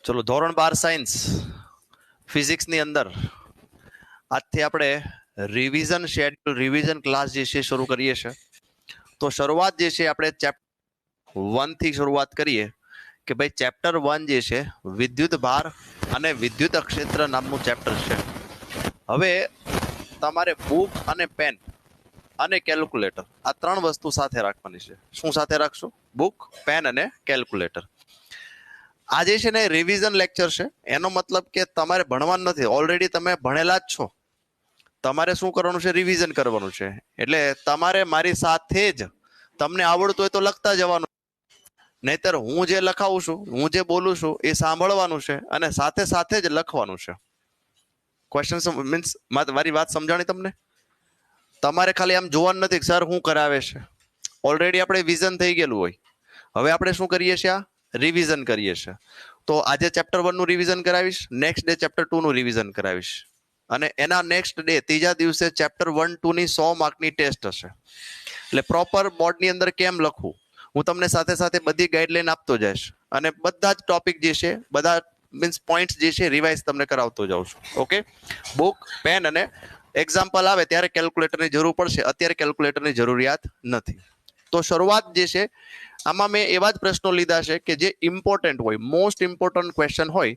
ચલો ધોરણ 12 સાયન્સ ફિઝિક્સની અંદર આજથી આપણે રિવિઝન શેડ્યુલ રિવિઝન ક્લાસ જે છે શરૂ કરીએ છીએ. તો શરૂઆત જે છે આપણે ચેપ્ટર 1 થી શરૂઆત કરીએ કે ભાઈ ચેપ્ટર 1 જે છે વિદ્યુત ભાર અને વિદ્યુત ક્ષેત્ર નામનું ચેપ્ટર છે. હવે તમારે બુક અને પેન અને કેલ્ક્યુલેટર આ ત્રણ વસ્તુ સાથે રાખવાની છે. શું સાથે રાખશો? બુક, પેન અને કેલ્ક્યુલેટર. આજે છે ને રિવિઝન લેક્ચર છે. એનો મતલબ કે તમારે ભણવાનું નથી, ઓલરેડી તમે ભણેલા જ છો. તમારે શું કરવાનું છે? રિવિઝન કરવાનું છે. એટલે તમારે મારી સાથે જ તમને આવડતું હોય તો લખતા જવાનું, નહીતર હું જે લખાવું છું, હું જે બોલું છું એ સાંભળવાનું છે અને સાથે સાથે જ લખવાનું છે. ક્વેશ્ચન મીન્સ મારી વાત સમજાણી તમને? તમારે ખાલી આમ જોવાનું નથી સર શું કરાવે છે. ઓલરેડી આપણે વિઝન થઈ ગયેલું હોય. હવે આપણે શું કરીએ છીએ? આ રિવિઝન કરીએ છીએ. તો આજે ચેપ્ટર 1 નું રિવિઝન કરાવીશ, નેક્સ્ટ ડે ચેપ્ટર 2 નું રિવિઝન કરાવીશ અને એના નેક્સ્ટ ડે ત્રીજા દિવસે ચેપ્ટર 1, 2 ની 100 માર્કની ટેસ્ટ હશે. એટલે પ્રોપર બોર્ડની અંદર કેમ લખવું હું તમને સાથે સાથે બધી ગાઈડલાઈન આપતો જઈશ અને બધા જ ટોપિક જે છે બધા મીન્સ પોઈન્ટ્સ જે છે રિવાઇઝ તમને કરાવતો જાઉં છું. ઓકે, બુક, પેન અને એક્ઝામ્પલ આવે ત્યારે કેલ્ક્યુલેટરની જરૂર પડશે, અત્યારે કેલ્ક્યુલેટરની જરૂરિયાત નથી. તો શરૂઆત જે છે આમાં મેં એવા જ પ્રશ્નો લીધા છે કે જે ઇમ્પોર્ટન્ટ હોય, મોસ્ટ ઇમ્પોર્ટન્ટ ક્વેશ્ચન હોય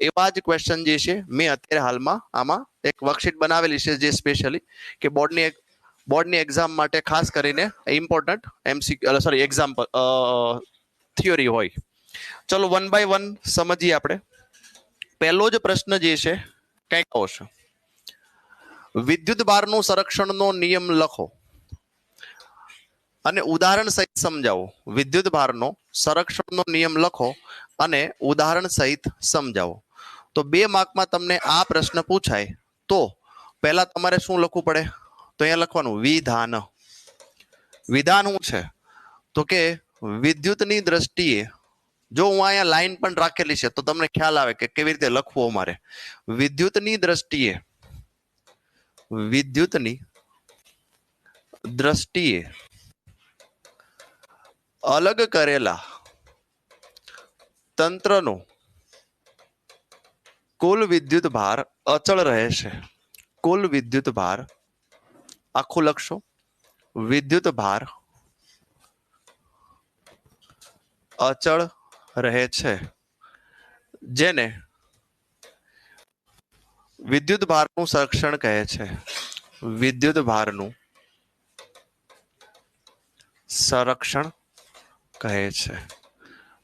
એવા જ ક્વેશ્ચન જે છે મેં અત્યારે હાલમાં આમાં એક વર્કશીટ બનાવેલી છે જે સ્પેશિયલી કે બોર્ડની એક્ઝામ માટે ખાસ કરીને ઇમ્પોર્ટન્ટ એક્ઝામ્પલ થિયોરી હોય. ચલો 1 બાય 1 સમજીએ આપણે. પહેલો જ પ્રશ્ન જે છે કંઈક આવશે, વિદ્યુત ભારનું સંરક્ષણનો નિયમ લખો અને ઉદાહરણ સહિત સમજાવો. વિદ્યુત ભારનો સંરક્ષણનો નિયમ લખો અને ઉદાહરણ સહિત સમજાવો. તો 2 માર્કમાં તમને આ પ્રશ્ન પૂછાય તો પહેલા તમારે શું લખવું પડે? તો અહીંયા લખવાનું વિધાન. વિધાન શું છે? તો કે વિદ્યુતની દ્રષ્ટિએ, જો હું અહીંયા લાઈન પણ રાખેલી છે તો તમને ખ્યાલ આવે કે કેવી રીતે લખવું અમારે. વિદ્યુતની દ્રષ્ટિએ અલગ કરેલા તંત્રનો કુલ વિદ્યુત ભાર અચળ રહે છે. કુલ વિદ્યુત ભાર આખું લખશો, વિદ્યુત ભાર અચળ રહે છે, જેને વિદ્યુત ભારનું સંરક્ષણ કહે છે. વિદ્યુત ભારનું સંરક્ષણ કહે છે.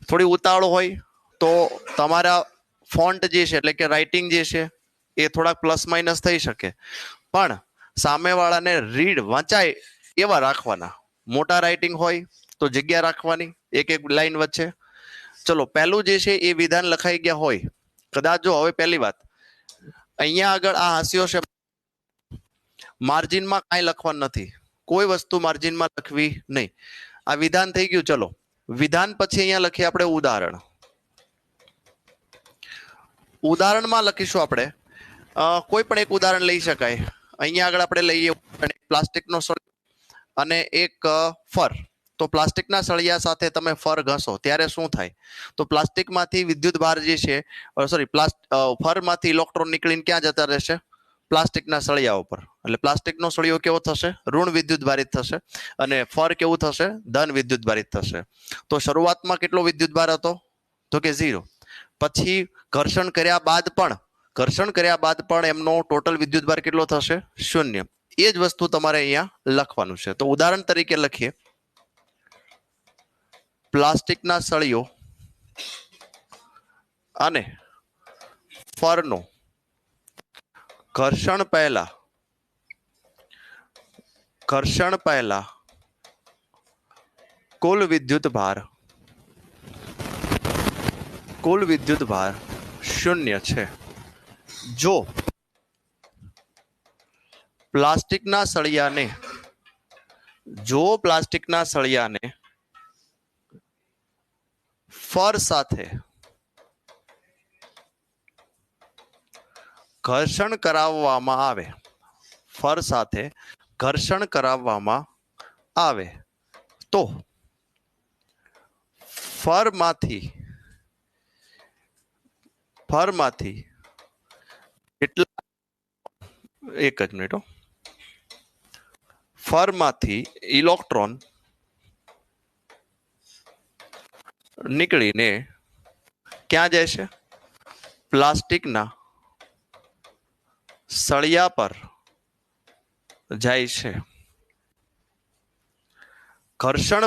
થોડી ઉતાવળ હોય તો તમારા ફોન્ટ જે છે એટલે કે રાઇટિંગ જે છે એ થોડાક પ્લસ માઇનસ થઈ શકે, પણ સામેવાળાને રીડ વાંચાય એવા રાખવાના. મોટા રાઇટિંગ હોય તો જગ્યા રાખવાની એક એક લાઈન વચ્ચે. ચલો પહેલું જે છે એ વિધાન લખાઈ ગયા હોય કદાચ. જો હવે પહેલી વાત અહીંયા આગળ આ હાસ્યો છે, માર્જિનમાં કાંઈ લખવાનું નથી, કોઈ વસ્તુ માર્જિનમાં લખવી નહીં. આ વિધાન થઈ ગયું. ચલો વિધાન પછી અહીંયા લખીએ આપણે ઉદાહરણ. ઉદાહરણમાં લખીશું આપણે કોઈ પણ એક ઉદાહરણ લઈ શકાય. અહીંયા આગળ આપણે લઈએ પ્લાસ્ટિકનો સળિયો અને એક ફર. તો પ્લાસ્ટિકના સળિયા સાથે તમે ફર ઘસો ત્યારે શું થાય? તો પ્લાસ્ટિકમાંથી વિદ્યુત ભાર જે છે ફરમાંથી ઇલેક્ટ્રોન નીકળીને ક્યાં જતા રહેશે? પ્લાસ્ટિકના સળિયા ઉપર. એટલે પ્લાસ્ટિકનો સળિયો કેવો થશે? ઋણ વિદ્યુત ભારિત થશે અને ફર કેવું થશે? ધન વિદ્યુત ભારિત થશે. તો શરૂઆતમાં કેટલો વિદ્યુત ભાર હતો? તો કે 0. પછી ઘર્ષણ કર્યા બાદ પણ એમનો ટોટલ વિદ્યુત ભાર કેટલો થશે? 0. એ જ વસ્તુ તમારે અહીંયા લખવાનું છે. તો ઉદાહરણ તરીકે લખીએ, પ્લાસ્ટિકના સળિયો અને ફરનો ઘર્ષણ પહેલા કુલ વિદ્યુત ભાર 0 છે. જો પ્લાસ્ટિકના સળિયાને ફર સાથે ઘર્ષણ કરાવવામાં આવે તો ફરમાંથી ફરમાંથી એટલા, એક જ મિનિટ, ફરમાંથી ઇલેક્ટ્રોન નીકળીને ક્યાં જાય છે? પ્લાસ્ટિકના સળિયા પર જાય છે. ઘર્ષણ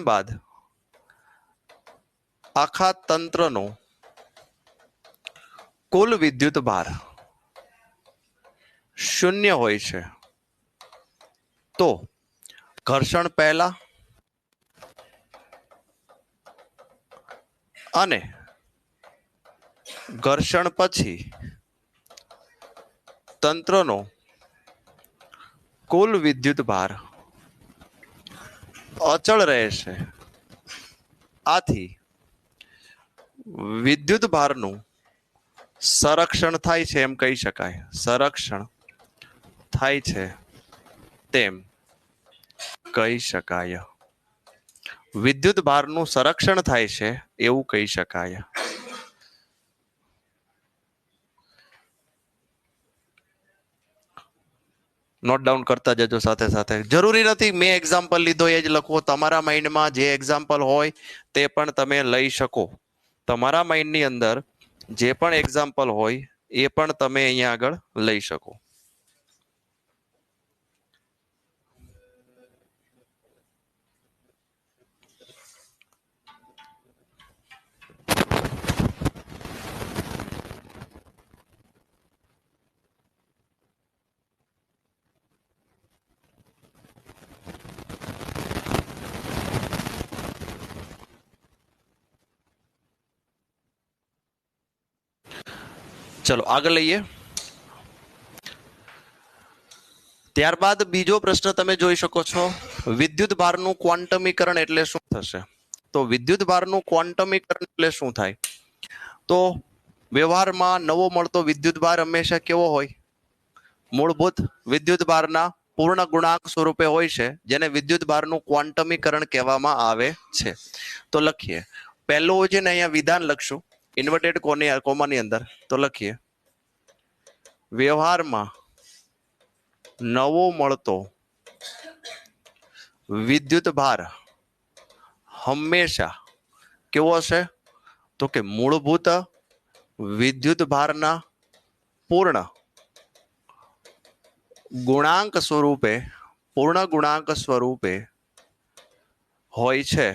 બાદ આખા તંત્રનો કુલ વિદ્યુત ભાર શૂન્ય હોય છે. તો ઘર્ષણ પહેલા અને ઘર્ષણ પછી તંત્રનો કુલ વિદ્યુત ભાર અચળ રહેશે. આથી વિદ્યુત ભારનું સંરક્ષણ થાય છે એમ કહી શકાય. સંરક્ષણ થાય છે તેમ કહી શકાય. વિદ્યુત ભારનું સંરક્ષણ થાય છે એવું કહી શકાય. નોટ ડાઉન કરતા જજો સાથે સાથે. જરૂરી નથી મેં એક્ઝામ્પલ લીધો એ જ લખો. તમારા માઇન્ડમાં જે એક્ઝામ્પલ હોય તે પણ તમે લઈ શકો. તમારા માઇન્ડની અંદર જે પણ એક્ઝામ્પલ હોય એ પણ તમે અહીંયા આગળ લઈ શકો. ચલો આગળ લઈએ. ત્યારબાદ બીજો પ્રશ્ન તમે જોઈ શકો છો. વિદ્યુત ભારનું ક્વોન્ટમીકરણ એટલે શું થશે? તો વિદ્યુત ભારનું ક્વોન્ટમીકરણ એટલે શું થાય? તો વ્યવહારમાં નવો મળતો વિદ્યુત ભાર હંમેશા કેવો હોય? મૂળભૂત વિદ્યુત ભારના પૂર્ણ ગુણાંક સ્વરૂપે હોય છે, જેને વિદ્યુત ભારનું ક્વોન્ટમીકરણ કહેવામાં આવે છે. તો લખીએ. પહેલું છે ને અહીંયા વિધાન લખશું ઇન્વર્ટેડ કોમાની અંદર. તો લખીએ વ્યવહારમાં નવો મળતો વિદ્યુત ભાર હંમેશા કેવો હશે? તો કે મૂળભૂત વિદ્યુત ભારના પૂર્ણ ગુણાંક સ્વરૂપે હોય છે.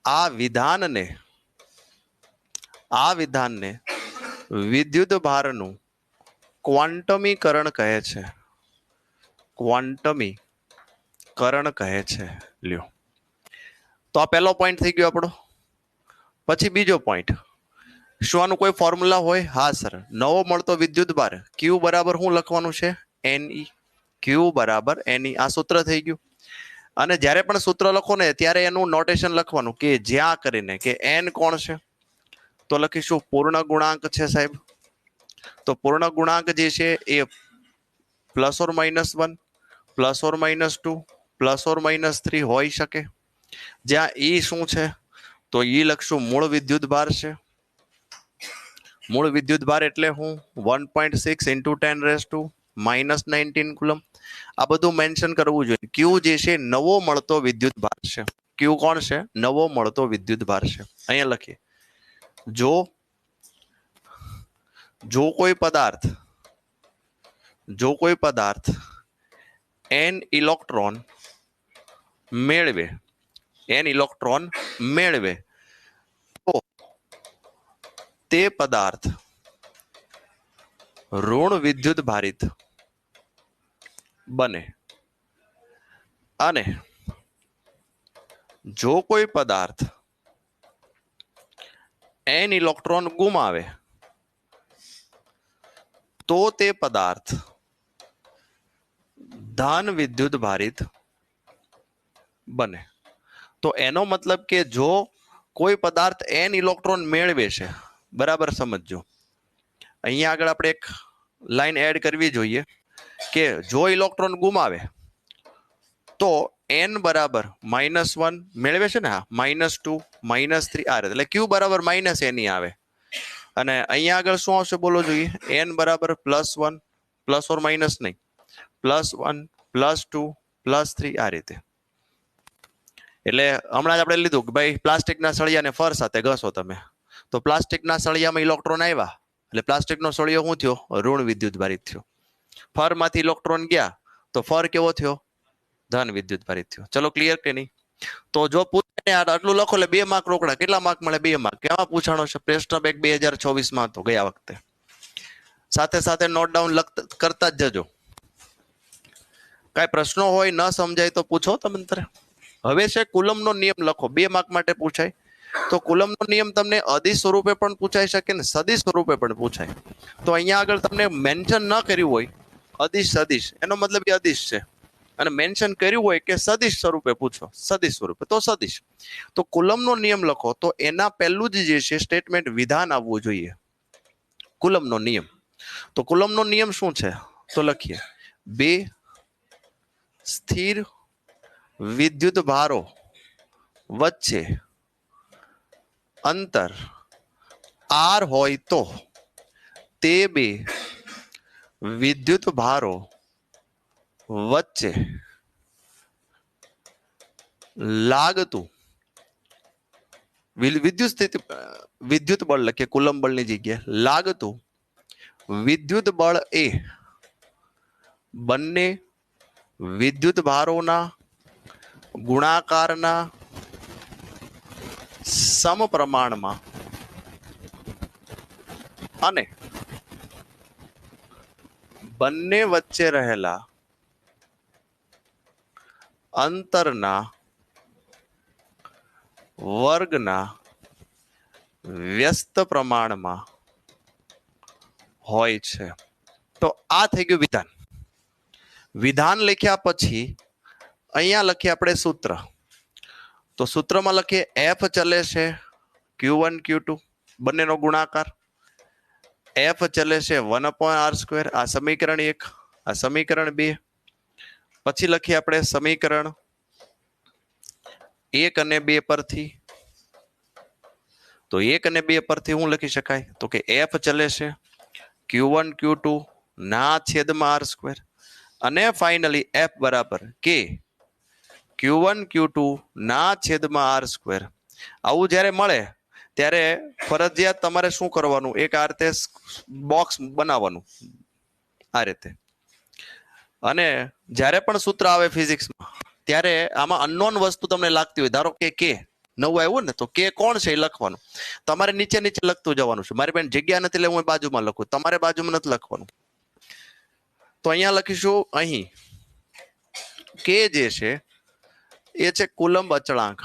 આ વિધાનને વિદ્યુત ભારનું ક્વોન્ટમીકરણ કહે છે. ક્વોન્ટમીકરણ કહે છે. લ્યો, તો આ પહેલો પોઈન્ટ થઈ ગયો આપણો. પછી બીજો પોઈન્ટ, શું આનું કોઈ ફોર્મ્યુલા હોય? હા સર, નવો મળતો વિદ્યુત ભાર ક્યુ બરાબર શું લખવાનું છે? NE. ક્યુ બરાબર NE. આ સૂત્ર થઈ ગયું. અને જ્યારે પણ સૂત્ર લખો ને ત્યારે એનું નોટેશન લખવાનું કે જ્યાં કરીને કે n કોણ છે? તો લખીશું પૂર્ણ ગુણાંક છે સાહેબ. તો પૂર્ણ ગુણાંક જે છે એ +or-1, +or-2, +or-3 હોઈ શકે. જ્યાં E શું છે? તો E લખશું મૂળ વિદ્યુત ભાર છે. મૂળ વિદ્યુત ભાર એટલે હું 1.6 × 10⁻⁻19 કુલમ. આ બધું મેન્શન કરવું જોઈએ. ક્યુ જે છે નવો મળતો વિદ્યુત ભાર છે. ક્યુ કોણ છે? નવો મળતો વિદ્યુત ભાર છે. અહીંયા લખીએ. જો કોઈ પદાર્થ n ઇલેક્ટ્રોન મેળવે તો તે પદાર્થ ઋણ વિદ્યુત ભારિત બને. અને જો કોઈ પદાર્થ n ઇલેક્ટ્રોન ગુમાવે તો તે પદાર્થ ધન વિદ્યુત ભારિત બને. તો એનો મતલબ કે જો કોઈ પદાર્થ n ઇલેક્ટ્રોન મેળવે છે, બરાબર સમજજો. અહીંયા આગળ આપણે એક લાઈન એડ કરવી જોઈએ કે જો ઇલેક્ટ્રોન ગુમાવે તો n બરાબર -1 મેળવે છે ને, હા, -2 -3 આ રીતે, એટલે q બરાબર -n આવે. અને અહીંયા આગળ શું આવશે બોલો જોઈએ? n બરાબર +1 પ્લસ ઓર માઇનસ નહીં, +1 +2 +3 આ રીતે. એટલે હમણાં જ આપણે લીધું કે ભાઈ પ્લાસ્ટિકના સળિયાને ફર સાથે ઘસો તમે, તો પ્લાસ્ટિકના સળિયામાં ઇલેક્ટ્રોન આવ્યા એટલે પ્લાસ્ટિકનો સળિયો શું થયો? ઋણ વિદ્યુત ભારિત થયો. ફરમાંથી ઇલેક્ટ્રોન ગયા તો ફર કેવો થયો? ધન વિદ્યુત ભારિત થયો. ચલો ક્લિયર કે નહીં? તો જો પૂછે આટલું લખો એટલે 2 માર્ક રોકડા. કેટલા માર્ક મળે? 2 માર્ક. કેમાં પૂછાણો છે? પ્રશ્ન બેંક 2024 માં હતો ગયા વખતે. સાથે સાથે નોટ ડાઉન કરતા જ જજો. કઈ પ્રશ્નો હોય ન સમજાય તો પૂછો તમે. હવે છે કુલમનો નિયમ લખો. 2 માર્ક માટે પૂછાય. તો કુલમનો નિયમ તમને અદિશ સ્વરૂપે પણ પૂછાઈ શકે ને સદિશ સ્વરૂપે પણ પૂછાય. તો અહીંયા આગળ તમને મેન્શન ન કર્યું હોય અદિશ સદિશ, એનો મતલબ એ અદિશ છે. અને મેન્શન કર્યું હોય કે સદિશ સ્વરૂપે પૂછો, સદિશ સ્વરૂપે, તો સદિશ. તો કુલમનો નિયમ લખો તો એના પહેલું જ જે છે સ્ટેટમેન્ટ વિધાન આવવું જોઈએ. કુલમનો નિયમ. તો કુલમનો નિયમ શું છે? તો લખીએ, 2 સ્થિર વિદ્યુત ભારો વચ્ચે અંતર r હોય તો તે 2 વિદ્યુત ભારો વચ્ચે લાગતું વિદ્યુત સ્થિતિ વિદ્યુત બળ લખીએ કુલમ બળની જગ્યાએ, લાગતું વિદ્યુત બળ એ બંને વિદ્યુત ભારોના ગુણાકારના સમપ્રમાણમાં અને બંને વચ્ચે રહેલા અંતરના વર્ગના વ્યસ્ત પ્રમાણમાં હોય છે. તો આ થઈ ગયું વિધાન. વિધાન લખ્યા પછી અહીંયા લખીએ આપણે સૂત્ર. તો સૂત્રમાં લખીએ f ચલે છે q1 q2 બંનેનો ગુણાકાર, f ચલે છે 1/r². આ સમીકરણ 1, આ સમીકરણ 2. પછી લખીએ આપણે સમીકરણ 1 અને 2 પરથી. તો 1 અને 2 પરથી શું લખી શકાય? તો કે f ચલે છે q1 q2 ના છેદમાં r². અને ફાઇનલી f બરાબર k q1 q2 ના છેદમાં r². આવું જ્યારે મળે ત્યારે ફરજિયાત તમારે શું કરવાનું? એક આ રીતે બોક્સ બનાવવાનું આ રીતે. અને જ્યારે પણ સૂત્ર આવે ફિઝિક્સમાં ત્યારે આમાં અનનોન વસ્તુ તમને લાગતી હોય, ધારો કે કે નવું આવ્યું ને, તો કે કોણ છે એ લખવાનું. તમારે નીચે નીચે લખતું જવાનું છે. મારી બેન જગ્યા નથી એટલે હું બાજુમાં લખું, તમારે બાજુમાં નથી લખવાનું. તો અહીંયા લખીશું, અહીં કે જે છે એ છે કુલંબ અચળાંક.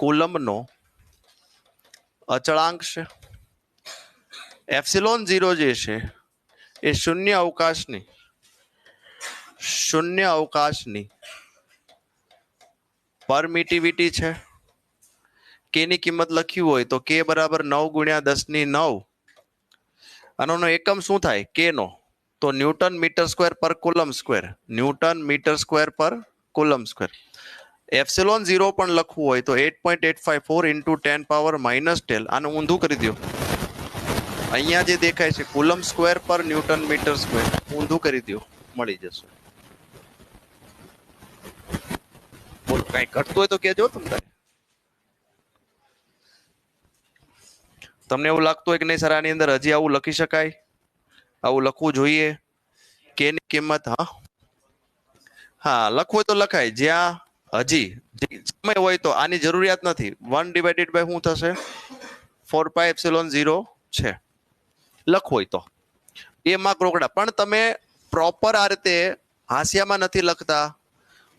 કુલંબનો અચળાંક છે. એપ્સિલોન 0 જે છે એ શૂન્ય અવકાશની પરમિટિવિટી છે. કે ની કિંમત લખ્યું હોય તો કે બરાબર 9 × 10⁹. આનો એકમ શું થાય? કે નો. તો newton metre square per coulomb square. Newton metre square per coulomb square. Epsilon 0 પણ લખવું હોય તો 8.854 × 10⁻−12. આનું ઊંધું કરી દો. અહીંયા જે દેખાય છે કુલમ સ્ક્વેર પર ન્યૂટન મીટર સ્ક્વેર, ઊંધું કરી દો, મળી જશે. બોલો કઈ ઘટતું હોય તો કેજો તમને એવું લાગતું હોય કે નહીં સર આની અંદર હજી આવું લખી શકાય, આવું લખવું જોઈએ, કે ની કિંમત, હા લખવું હોય તો લખાય. જ્યાં હજી સમય હોય તો આની જરૂરિયાત નથી. 1/, શું થશે? 4πε0 છે. લખવું હોય તો 2 માર્ક રોકડા. પણ તમે પ્રોપર આ રીતે હાંસિયામાં નથી લખતા,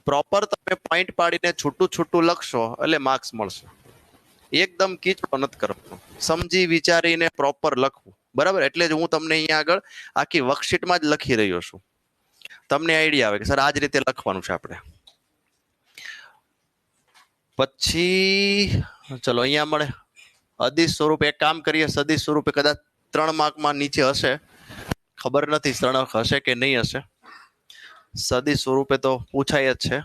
પ્રોપર તમે પોઈન્ટ પાડીને છૂટું છૂટું લખશો એટલે માર્ક્સ મળશે. એકદમ કીચડો નથી કરવાનો, સમજી વિચારીને પ્રોપર લખવું. બરાબર? એટલે જ હું તમને અહીંયા આગળ આખી વર્કશીટમાં જ લખી રહ્યો છું. તમને આઈડિયા આવે કે સર આ જ રીતે લખવાનું છે આપણે. પછી ચલો અહીંયા મળે અદિશ સ્વરૂપે. એક કામ કરીએ, સદિશ સ્વરૂપે કદાચ 3 માર્કમાં નીચે હશે, ખબર નથી 3 હશે કે નહીં હશે. સદિશ સ્વરૂપે તો પૂછાય જ છે.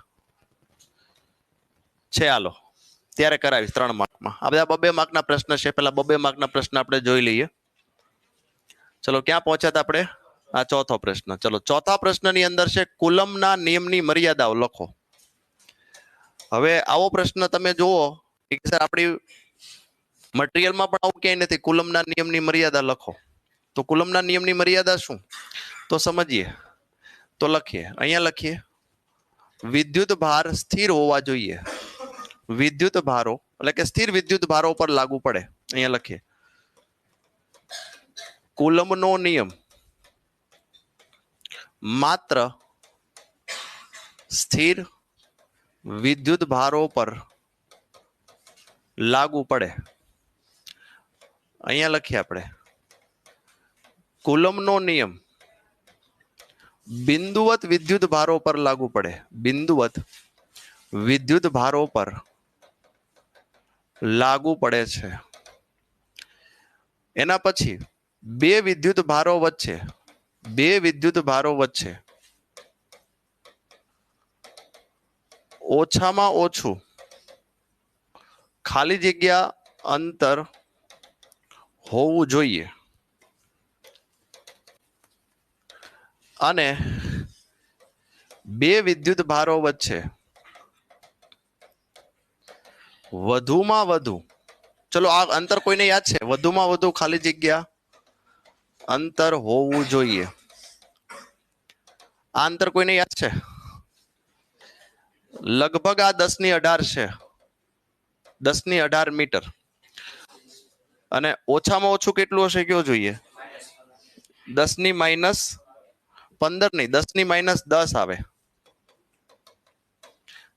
છે. હાલો ત્યારે કરાવીશ 3 માર્કમાં. આ બધા 2-2 માર્કના પ્રશ્ન છે. પેલા 2-2 માર્કના પ્રશ્ન આપણે જોઈ લઈએ. ચલો ક્યાં પહોંચ્યા હતા આપણે? આ ચોથો પ્રશ્ન. ચલો ચોથા પ્રશ્નની અંદર છે કુલમના નિયમની મર્યાદાઓ લખો. હવે આવો પ્રશ્ન તમે જુઓ કે સર આપણી મટીરિયલમાં પણ આવું ક્યાંય નથી, કુલમના નિયમની મર્યાદા લખો. તો કુલમના નિયમની મર્યાદા શું તો સમજીએ. તો લખીએ, અહીંયા લખીએ વિદ્યુત ભાર સ્થિર હોવા જોઈએ. વિદ્યુત ભારો એટલે કે સ્થિર વિદ્યુત ભારો પર લાગુ પડે. અહીંયા લખીએ કુલમનો નિયમ માત્ર સ્થિર વિદ્યુત ભારો પર લાગુ પડે. અહીંયા લખીએ આપણે કુલમનો નિયમ બિંદુવત વિદ્યુત ભારો પર લાગુ પડે. બિંદુવત વિદ્યુત ભારો પર લાગુ પડે છે. એના પછી બે વિદ્યુત ભારો વચ્ચે ઓછામાં ઓછું ખાલી જગ્યા અંતર હોવું જોઈએ અને બે વિદ્યુત ભારો વચ્ચે વધુમાં વધુ, ચલો આ અંતર કોઈને યાદ છે? વધુમાં વધુ ખાલી જગ્યા અંતર હોવું જોઈએ. આ અંતર કોઈને યાદ છે? લગભગ આ 10⁸ છે. 10⁸ મીટર. અને ઓછામાં ઓછું કેટલું હશે કયો જોઈએ? 10⁻15 નહીં, 10⁻10 આવે.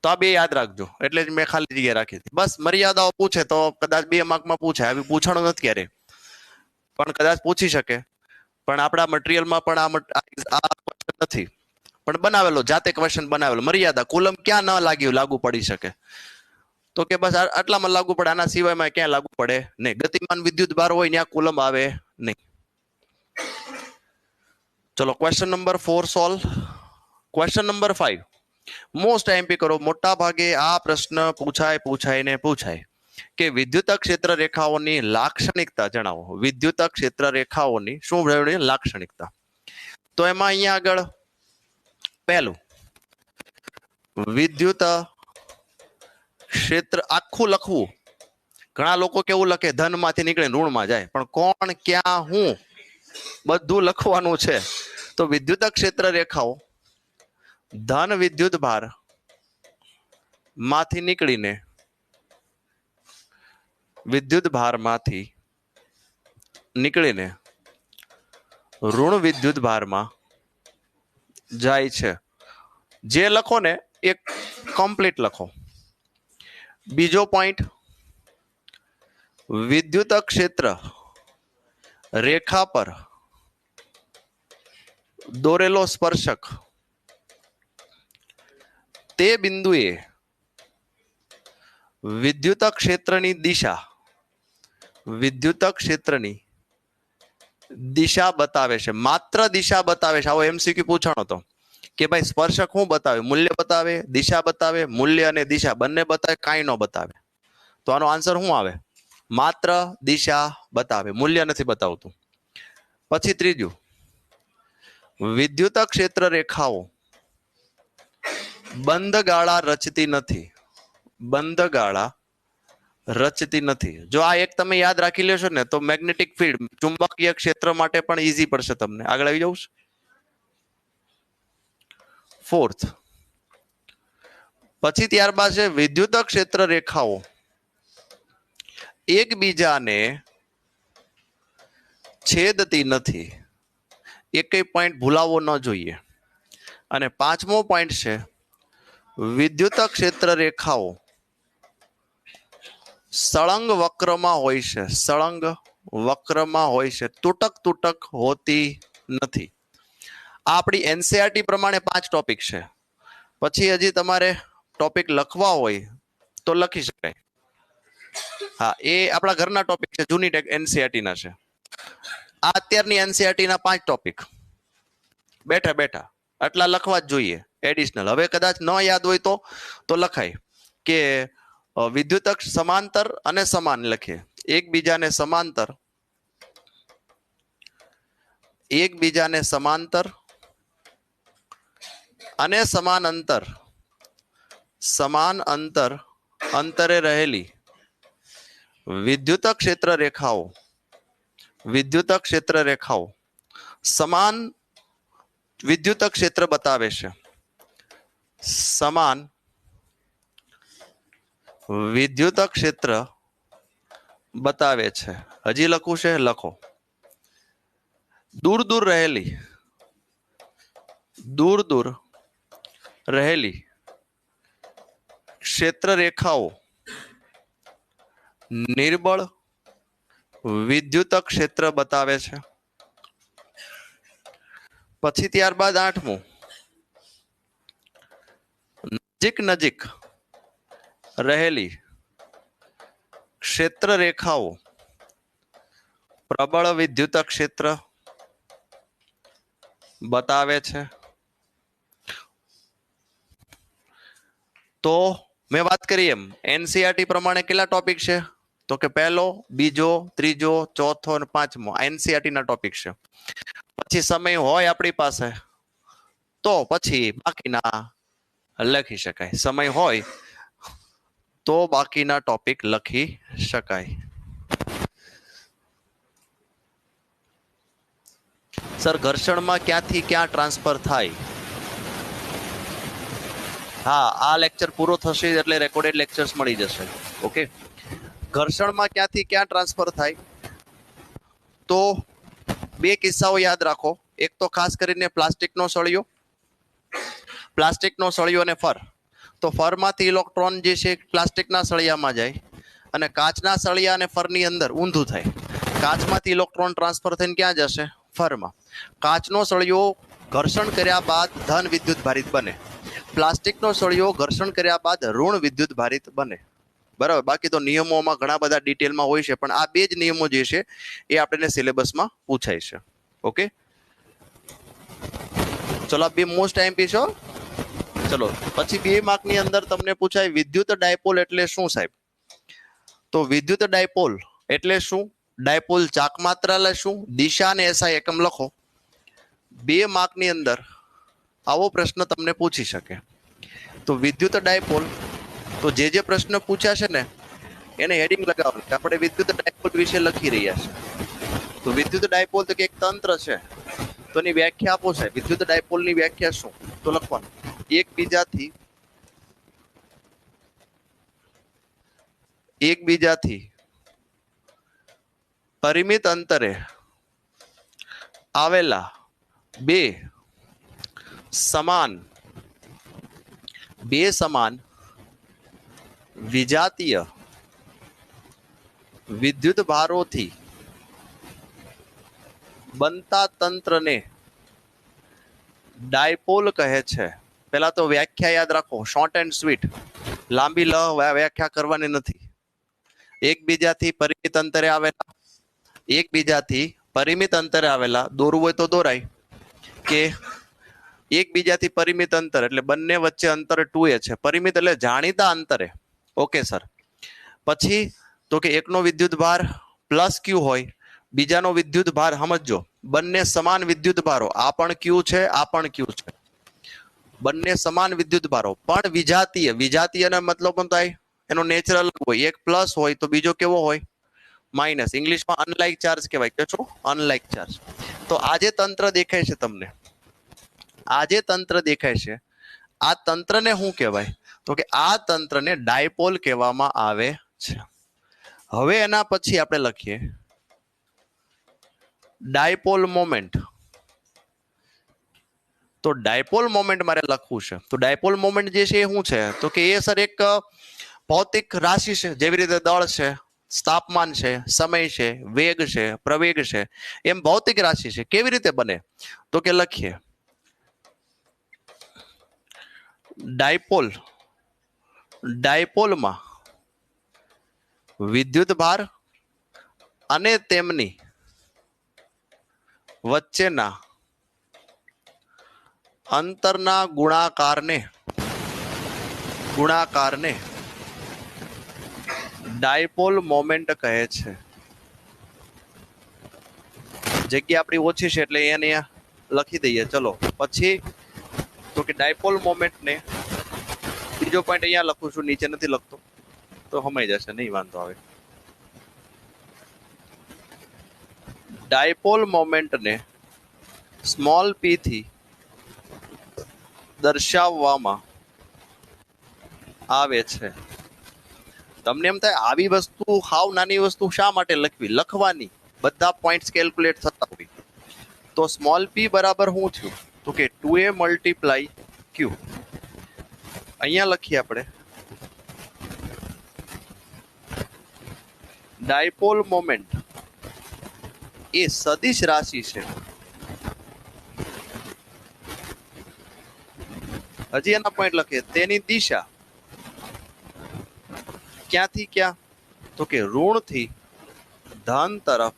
તો આ બે યાદ રાખજો. એટલે જ મેં ખાલી જગ્યા રાખી હતી. બસ મર્યાદાઓ પૂછે તો કદાચ 2 માર્કમાં પૂછે. આવી પૂછાણું નથી ક્યારે, પણ કદાચ પૂછી શકે. પણ આપણા મટીરિયલમાં પણ આ નથી, પણ બનાવેલો જાતે ક્વેશ્ચન બનાવેલો. મર્યાદા કુલમ ક્યાં ન લાગુ પડી શકે તો કે બસ આટલામાં લાગુ પડે, આના સિવાયમાં ક્યાં લાગુ પડે નહીં. ગતિમાન વિદ્યુત ભાર હોય ત્યાં કુલમ આવે નહીં. ચલો question number 4 solve. Question number 5 most IMP કરો. મોટા ભાગે આ પ્રશ્ન પૂછાય કે વિદ્યુત ક્ષેત્ર રેખાઓની લાક્ષણિકતા જણાવો. વિદ્યુત ક્ષેત્ર રેખાઓની શું લાક્ષણિકતા? તો એમાં અહીંયા આગળ પહેલું વિદ્યુત ક્ષેત્ર આખું લખવું. ઘણા લોકો કેવું લખે ધનમાંથી નીકળીને ઋણમાં જાય, પણ કોણ ક્યાં હું બધું લખવાનું છે. તો વિદ્યુત ક્ષેત્ર રેખાઓ ધન વિદ્યુત ભાર માંથી નીકળીને ઋણ વિદ્યુત ભારમાં જાય છે. જે લખો ને એક કમ્પ્લીટ લખો. બીજો પોઈન્ટ વિદ્યુત ક્ષેત્ર રેખા પર દોરેલો સ્પર્શક તે બિંદુએ વિદ્યુત ક્ષેત્રની દિશા બતાવે છે. માત્ર દિશા બતાવે છે. આવો એમસીક્યુ પૂછાણો તો કે ભાઈ સ્પર્શક શું બતાવે? મૂલ્ય બતાવે, દિશા બતાવે. મૂલ્ય અને દિશા બંને બતાવે, કાંઈ ન બતાવે. તો આનો આન્સર શું આવે? માત્ર દિશા બતાવે, મૂલ્ય નથી બતાવતું. પછી ત્રીજું વિદ્યુત ક્ષેત્ર રેખાઓ બંધ ગાળા રચતી નથી. જો આ એક તમે યાદ રાખી લેશો ને તો મેગ્નેટિક ફિલ્ડ ચુંબકીય ક્ષેત્ર માટે પણ ઈઝી પડશે તમને. આગળ આવી જવું. ફોર્થ પછી ત્યારબાદ છે વિદ્યુત ક્ષેત્ર રેખાઓ એકબીજાને છેદતી નથી. એકેય પોઈન્ટ ભૂલાવો ન જોઈએ. અને પાંચમો પોઈન્ટ છે વિદ્યુત ક્ષેત્ર રેખાઓ સળંગ વક્રમાં હોય છે. તૂટક હોતી નથી. આ આપણી એનસીઆરટી પ્રમાણે 5 ટોપિક છે. પછી હજી તમારે ટોપિક લખવા હોય તો લખી શકાય. હા, એ આપણા ઘરના ટોપિક છે, જૂની એનસીઆરટી ના છે. આ અત્યારની એનસીઆરટી ના 5 ટોપિક બેઠા આટલા લખવા જ જોઈએ એડિશનલ. હવે કદાચ ન યાદ હોય તો લખાય કે વિદ્યુતક સમાંતર અને સમાન લખીએ. એકબીજાને સમાંતર, એકબીજાને સમાંતર અને સમાન અંતર, સમાન અંતર અંતરે રહેલી વિદ્યુતક ક્ષેત્ર રેખાઓ, વિદ્યુતક ક્ષેત્ર રેખાઓ સમાન વિદ્યુતક ક્ષેત્ર બતાવે છે. સમાન વિદ્યુતક ક્ષેત્ર બતાવે છે. હજી લખવું છે, લખો. દૂર દૂર રહેલી, દૂર દૂર રહેલી ક્ષેત્ર રેખાઓ નિર્બળ વિદ્યુતક ક્ષેત્ર બતાવે છે. પછી ત્યારબાદ 8મું, નજીક નજીક રહેલી ક્ષેત્ર રેખાઓ પ્રબળ વિદ્યુતક ક્ષેત્ર બતાવે છે. તો મેં વાત કરી એમ એનસીઆરટી પ્રમાણે કેટલા ટોપિક છે? તો કે પહેલો, બીજો, ત્રીજો, ચોથો અને પાંચમો એનસીઆરટી ના ટોપિક છે. પછી સમય હોય આપણી પાસે તો પછી બાકીના લખી શકાય. સમય હોય તો બાકીના ટોપિક લખી શકાય. સર ઘર્ષણમાં ક્યાંથી ક્યાં ટ્રાન્સફર થાય? હા, આ લેક્ચર પૂરો થશે એટલે રેકોર્ડેડ લેક્ચર્સ મળી જશે. ઓકે, ઘર્ષણમાં ક્યાંથી ક્યાં ટ્રાન્સફર થાય? તો બે કિસ્સાઓ યાદ રાખો. એક તો ખાસ કરીને પ્લાસ્ટિકનો સળિયો, પ્લાસ્ટિકનો સળિયો અને ફર. તો ફરમાંથી ઇલેક્ટ્રોન જે છે પ્લાસ્ટિકના સળિયામાં જાય અને કાચના સળિયા અને ફરની અંદર ઊંધું થાય. કાચમાંથી ઇલેક્ટ્રોન ટ્રાન્સફર થઈને ક્યાં જશે? ફરમાં. કાચનો સળિયો ઘર્ષણ કર્યા બાદ ધન વિદ્યુત ભારિત બને. પ્લાસ્ટિકનો સળિયો ઘર્ષણ કર્યા બાદ ઋણ વિદ્યુત ભારિત બને. બરાબર. બાકી તો નિયમોમાં ઘણા બધા ડિટેલમાં હોય છે, પણ આ બે જ નિયમો જે છે એ આપણને સિલેબસમાં પૂછાય છે. ઓકે, ચલો બે મોસ્ટ આઈએમપી છો. ચલો પછી 2 માર્કની અંદર તમને પૂછાય વિદ્યુત ડાયપોલ એટલે શું સાહેબ? તો વિદ્યુત ડાયપોલ એટલે શું? ડાયપોલ ચાક માત્રા એટલે શું? દિશા અને એસઆઈ એકમ લખો. 2 માર્કની અંદર આવો પ્રશ્ન તમને પૂછી શકે. તો વિદ્યુત ડાયપોલ, તો જે પ્રશ્ન પૂછ્યા છે ને એને હેડિંગ લગાવો. આપણે વિદ્યુત ડાયપોલ વિશે લખી રહ્યા છે. તો વિદ્યુત ડાયપોલ તો કે એક તંત્ર છે. તો એની વ્યાખ્યા આપો છે. વિદ્યુત ડાયપોલ ની વ્યાખ્યા શું? તો લખવાનું એકબીજાથી પરિમિત અંતરે આવેલા બે સમાન વિજાતીય વિદ્યુત ભારોથી બનતા તંત્રને ડાયપોલ કહે છે. પેલા તો વ્યાખ્યા યાદ રાખો, શોર્ટ એન્ડ સ્વીટ, લાંબી વ્યાખ્યા કરવાની નથી. એકબીજાથી પરિમિત અંતરે આવેલા, એકબીજાથી પરિમિત અંતરે આવેલા, દોરવું હોય તો દોરાય કે એકબીજાથી પરિમિત અંતર એટલે બંને વચ્ચે અંતર 2a છે. પરિમિત એટલે જાણીતા અંતરે. Okay sir. પછી તો કે એકનો વિદ્યુત ભાર પ્લસ ક્યુ હોય, બીજાનો વિદ્યુત ભાર સમજો બંને સમાન વિદ્યુત ભારો, આ પણ ક્યુ છે, આ પણ ક્યુ છે, બંને સમાન વિદ્યુત ભારો પણ વિજાતીય. વિજાતીયનો મતલબ શું થાય? એનો નેચર અલગ હોય. એક પ્લસ હોય તો બીજો કેવો હોય? માઇનસ. ઇંગ્લિશમાં અનલાઇક ચાર્જ કહેવાય. કે શું? Unlike charge. તો આ જે તંત્ર દેખાય છે તમને, આ જે તંત્ર દેખાય છે, આ તંત્રને શું કહેવાય? તો કે આ તંત્રને ડાયપોલ કહેવામાં આવે છે. હવે એના પછી આપણે લખીએ ડાયપોલ મોમેન્ટ. તો ડાયપોલ મોમેન્ટ મારે લખવું છે. તો ડાયપોલ મોમેન્ટ જે છે એ શું છે? તો કે એ સર એક ભૌતિક રાશિ છે. જેવી રીતે દળ છે, તાપમાન છે, સમય છે, વેગ છે, પ્રવેગ છે, એમ ભૌતિક રાશિ છે. કેવી રીતે બને? તો કે લખીએ ડાયપોલ, ડાયપોલમાં વિદ્યુત ભાર અને તેમની વચ્ચેના અંતરના ગુણાકારને ડાયપોલ મોમેન્ટ કહે છે. જગ્યા આપણી ઓછી છે એટલે એને લખી દઈએ. ચલો પછી તો કે ડાયપોલ મોમેન્ટ ને બીજો પોઈન્ટ અહીંયા લખું છું, નીચે નથી લખતો તો સમય જશે, નહીં વાંધો આવે. ડાયપોલ મોમેન્ટ ને સ્મોલ p થી દર્શાવવામાં આવે છે. તમને એમ થાય આવી વસ્તુ, હાવ નાની વસ્તુ શા માટે લખવી? લખવાની, બધા પોઈન્ટ્સ કેલ્ક્યુલેટ થતા હોય. તો સ્મોલ p બરાબર શું થયું? તો કે 2a મલ્ટીપ્લાય q. અહીંયા લખીએ આપણે ડાયપોલ મોમેન્ટ એ સદિશ રાશિ છે. હજી એના પોઈન્ટ લખીએ, તેની દિશા ક્યાંથી ક્યાં? તો કે ઋણ થી ધન તરફ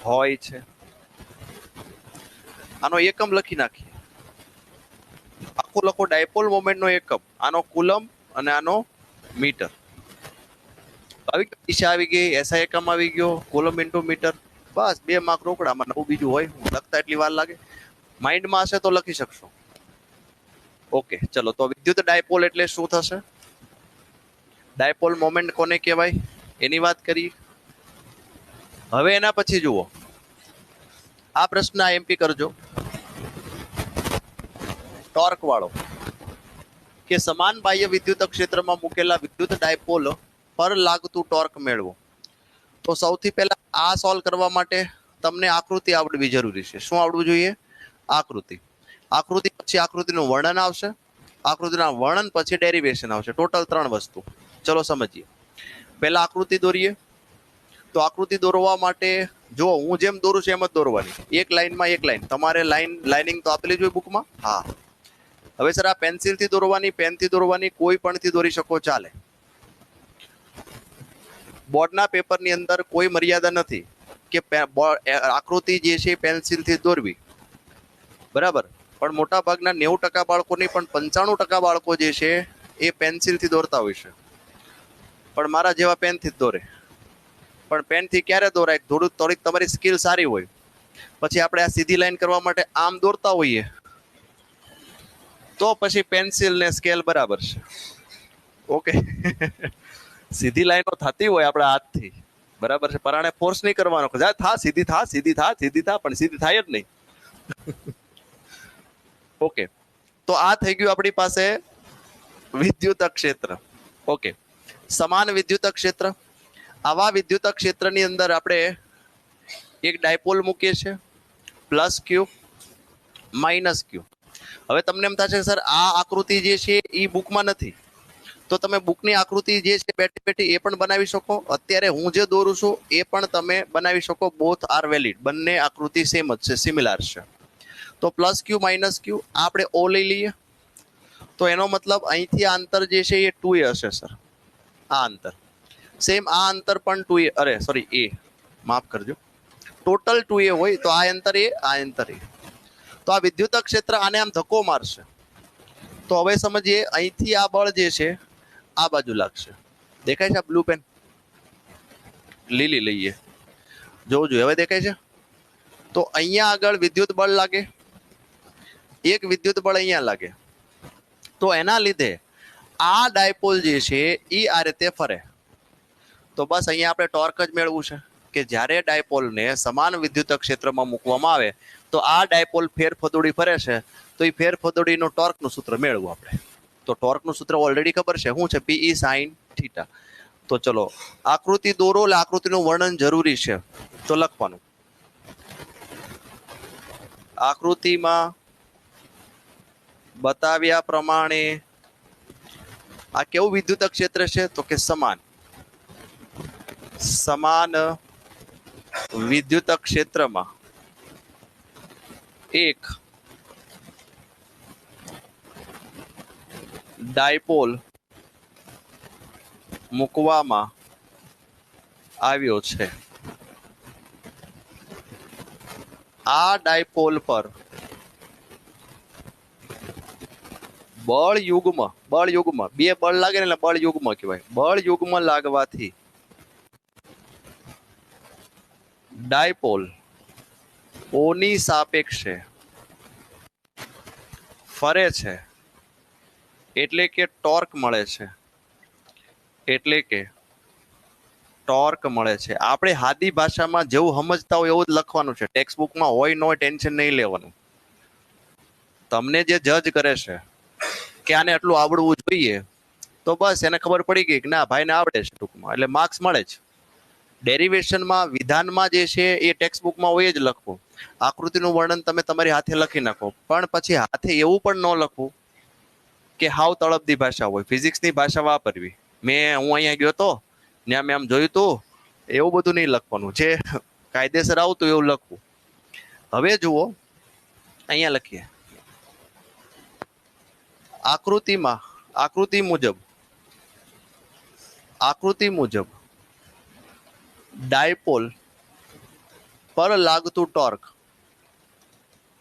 હોય છે. આનો એકમ લખી નાખીએ. આખું લખો ડાયપોલ મોમેન્ટ નો એકમ. આનો કુલમ અને આનો મીટર. આવી દિશા આવી ગઈ, એસઆઈ એકમ આવી ગયો, કુલમ ઇન્ટુ મીટર. બસ 2 માર્ક રોકડામાં. નવું બીજું હોય લખતા એટલી વાર લાગે? માઇન્ડમાં હશે તો લખી શકશો. ઓકે, ચલો. તો વિદ્યુત ડાયપોલ એટલે શું થશે? ડાયપોલ મોમેન્ટ કોને કહેવાય એની વાત કરીએ. હવે એના પછી જુઓ આ પ્રશ્ન એમપી કરજો. ટોર્ક વાળો કે સમાન બાહ્ય વિદ્યુત ક્ષેત્રમાં મૂકેલા વિદ્યુત ડાયપોલ પર લાગતું ટોર્ક મેળવો. તો સૌથી પહેલા આ સોલ્વ કરવા માટે તમને આકૃતિ આવડવી જરૂરી છે. શું આવડવું જોઈએ? આકૃતિ. આકૃતિ પછી આકૃતિનું વર્ણન આવશે. આકૃતિના વર્ણન પછી ડેરિવેશન આવશે. ટોટલ 3 વસ્તુ. ચલો સમજીએ. પહેલા આકૃતિ દોરીએ. તો આકૃતિ દોરવા માટે જો હું જેમ દોરું છું એમ જ દોરવાની. એક લાઈનમાં એક લાઈન. તમારે લાઇનિંગ તો આપેલી જ હોય બુકમાં. હા. હવે સર આ પેન્સિલથી દોરવાની, પેનથી દોરવાની, કોઈ પણથી દોરી શકો, ચાલે. બોર્ડના પેપરની અંદર કોઈ મર્યાદા નથી કે આકૃતિ જે છે પેન્સિલથી દોરવી, બરાબર. પણ મોટા ભાગના 90% બાળકો નહીં પણ 95% બાળકો જે છે એ પેન્સિલથી દોરતા હોય છે. પણ મારા જેવા પેનથી જ દોરે. પણ પેનથી ક્યારે દોરાય? થોડીક તમારી સ્કિલ સારી હોય પછી આપણે આ સીધી લાઈન કરવા માટે આમ દોરતા હોઈએ તો પછી પેન્સિલ ને સ્કેલ બરાબર છે. ઓકે. સીધી લાઈનો થતી હોય આપણા હાથથી, બરાબર છે. પરાણે ફોર્સ નહીં કરવાનો, થા સીધી થા, સીધી થા, સીધી થા, પણ સીધી થાય જ નહીં. ઓકે, તો આ થઈ ગયું આપણી પાસે વિદ્યુત ક્ષેત્ર. ઓકે, સમાન વિદ્યુત ક્ષેત્ર. આવા વિદ્યુત ક્ષેત્રની અંદર આપણે એક ડાયપોલ મૂકીએ છીએ, પ્લસ ક્યુ માઇનસ ક્યુ. હવે તમને એમ થશે સર આ આકૃતિ જે છે એ બુકમાં નથી, તો તમે બુકની આકૃતિ જે છે બેઠી બેઠી એ પણ બનાવી શકો. અત્યારે હું જે દોરું છું એ પણ તમે બનાવી શકો. Both are valid. બંને આકૃતિ સેમ જ છે, સિમિલર છે. તો પ્લસ ક્યુ માઇનસ ક્યુ આપણે ઓ લઈ લઈએ. તો એનો મતલબ અહીંથી આ અંતર જે છે એ 2a હશે સર. આ અંતર સેમ, આ અંતર પણ 2a, અરે સોરી એ, માફ કરજો. ટોટલ 2a હોય તો આ અંતર એ, આ અંતર એ. તો આ વિદ્યુત ક્ષેત્ર આને આમ ધક્કો મારશે. તો હવે સમજીએ, અહીંથી આ બળ જે છે આ બાજુ લાગશે. દેખાય છે આ બ્લુ પેન? લીલી લઈએ, જોવું જોઈએ. હવે દેખાય છે? તો અહીંયા આગળ વિદ્યુત બળ લાગે, એક વિદ્યુત બળ અહીંયા લાગે. તો એના લીધે આ ડાયપોલ જે છે એ આ રીતે ફરે. તો બસ અહીંયા આપણે ટોર્ક જ મેળવવું છે કે જ્યારે ડાયપોલને સમાન વિદ્યુત ક્ષેત્રમાં મૂકવામાં આવે તો આ ડાયપોલ ફેરફદોડી ફરે છે. તો એ ફેરફદોડીનો ટોર્કનું સૂત્ર મેળવવું આપણે. તો ટોર્કનું સૂત્ર ઓલરેડી ખબર છે, શું છે? PE sine theta. તો ચલો આકૃતિ દોરો, એટલે આકૃતિનું વર્ણન જરૂરી છે. તો લખવાનું આકૃતિમાં બતાવ્યા પ્રમાણે આ કેવું વિદ્યુત ક્ષેત્ર છે? તો કે સમાન વિદ્યુત ક્ષેત્રમાં એક ડાયપોલ મૂકવામાં આવ્યો છે. આ ડાયપોલ પર બળ યુગ્મ બે બળ લાગે ને એટલે બળ યુગ્મ કહેવાય. બળ યુગ્મ લાગવાથી ડાયપોલ ઓની સાપેક્ષે ફરે છે એટલે કે ટોર્ક મળે છે. એટલે કે ટોર્ક મળે છે. આપણે હાદી ભાષામાં જેવું સમજતા હોય એવું જ લખવાનું છે. ટેક્સ્ટ બુકમાં હોય ન હોય ટેન્શન નહીં લેવાનું. તમને જે જજ કરે છે કે આને એટલું આવડવું જોઈએ તો બસ એને ખબર પડી ગઈ કે ના ભાઈને આવડે છે ટૂંકમાં, એટલે માર્ક્સ મળે છે. ડેરિવેશનમાં વિધાનમાં જે છે એ ટેક્સ્ટ બુકમાં હોય જ લખવું. આકૃતિનું વર્ણન તમે તમારી હાથે લખી નાખો, પણ પછી હાથે એવું પણ ન લખવું કે હાવ તળપદી ભાષા હોય. ફિઝિક્સની ભાષા વાપરવી. હું અહીંયા ગયો તો ત્યાં મેં આમ જોયું તું, એવું બધું નહીં લખવાનું. જે કાયદેસર આવતું એવું લખવું. હવે જુઓ, અહીંયા લખીએ આકૃતિ મુજબ ડાયપોલ પર લાગતું ટોર્ક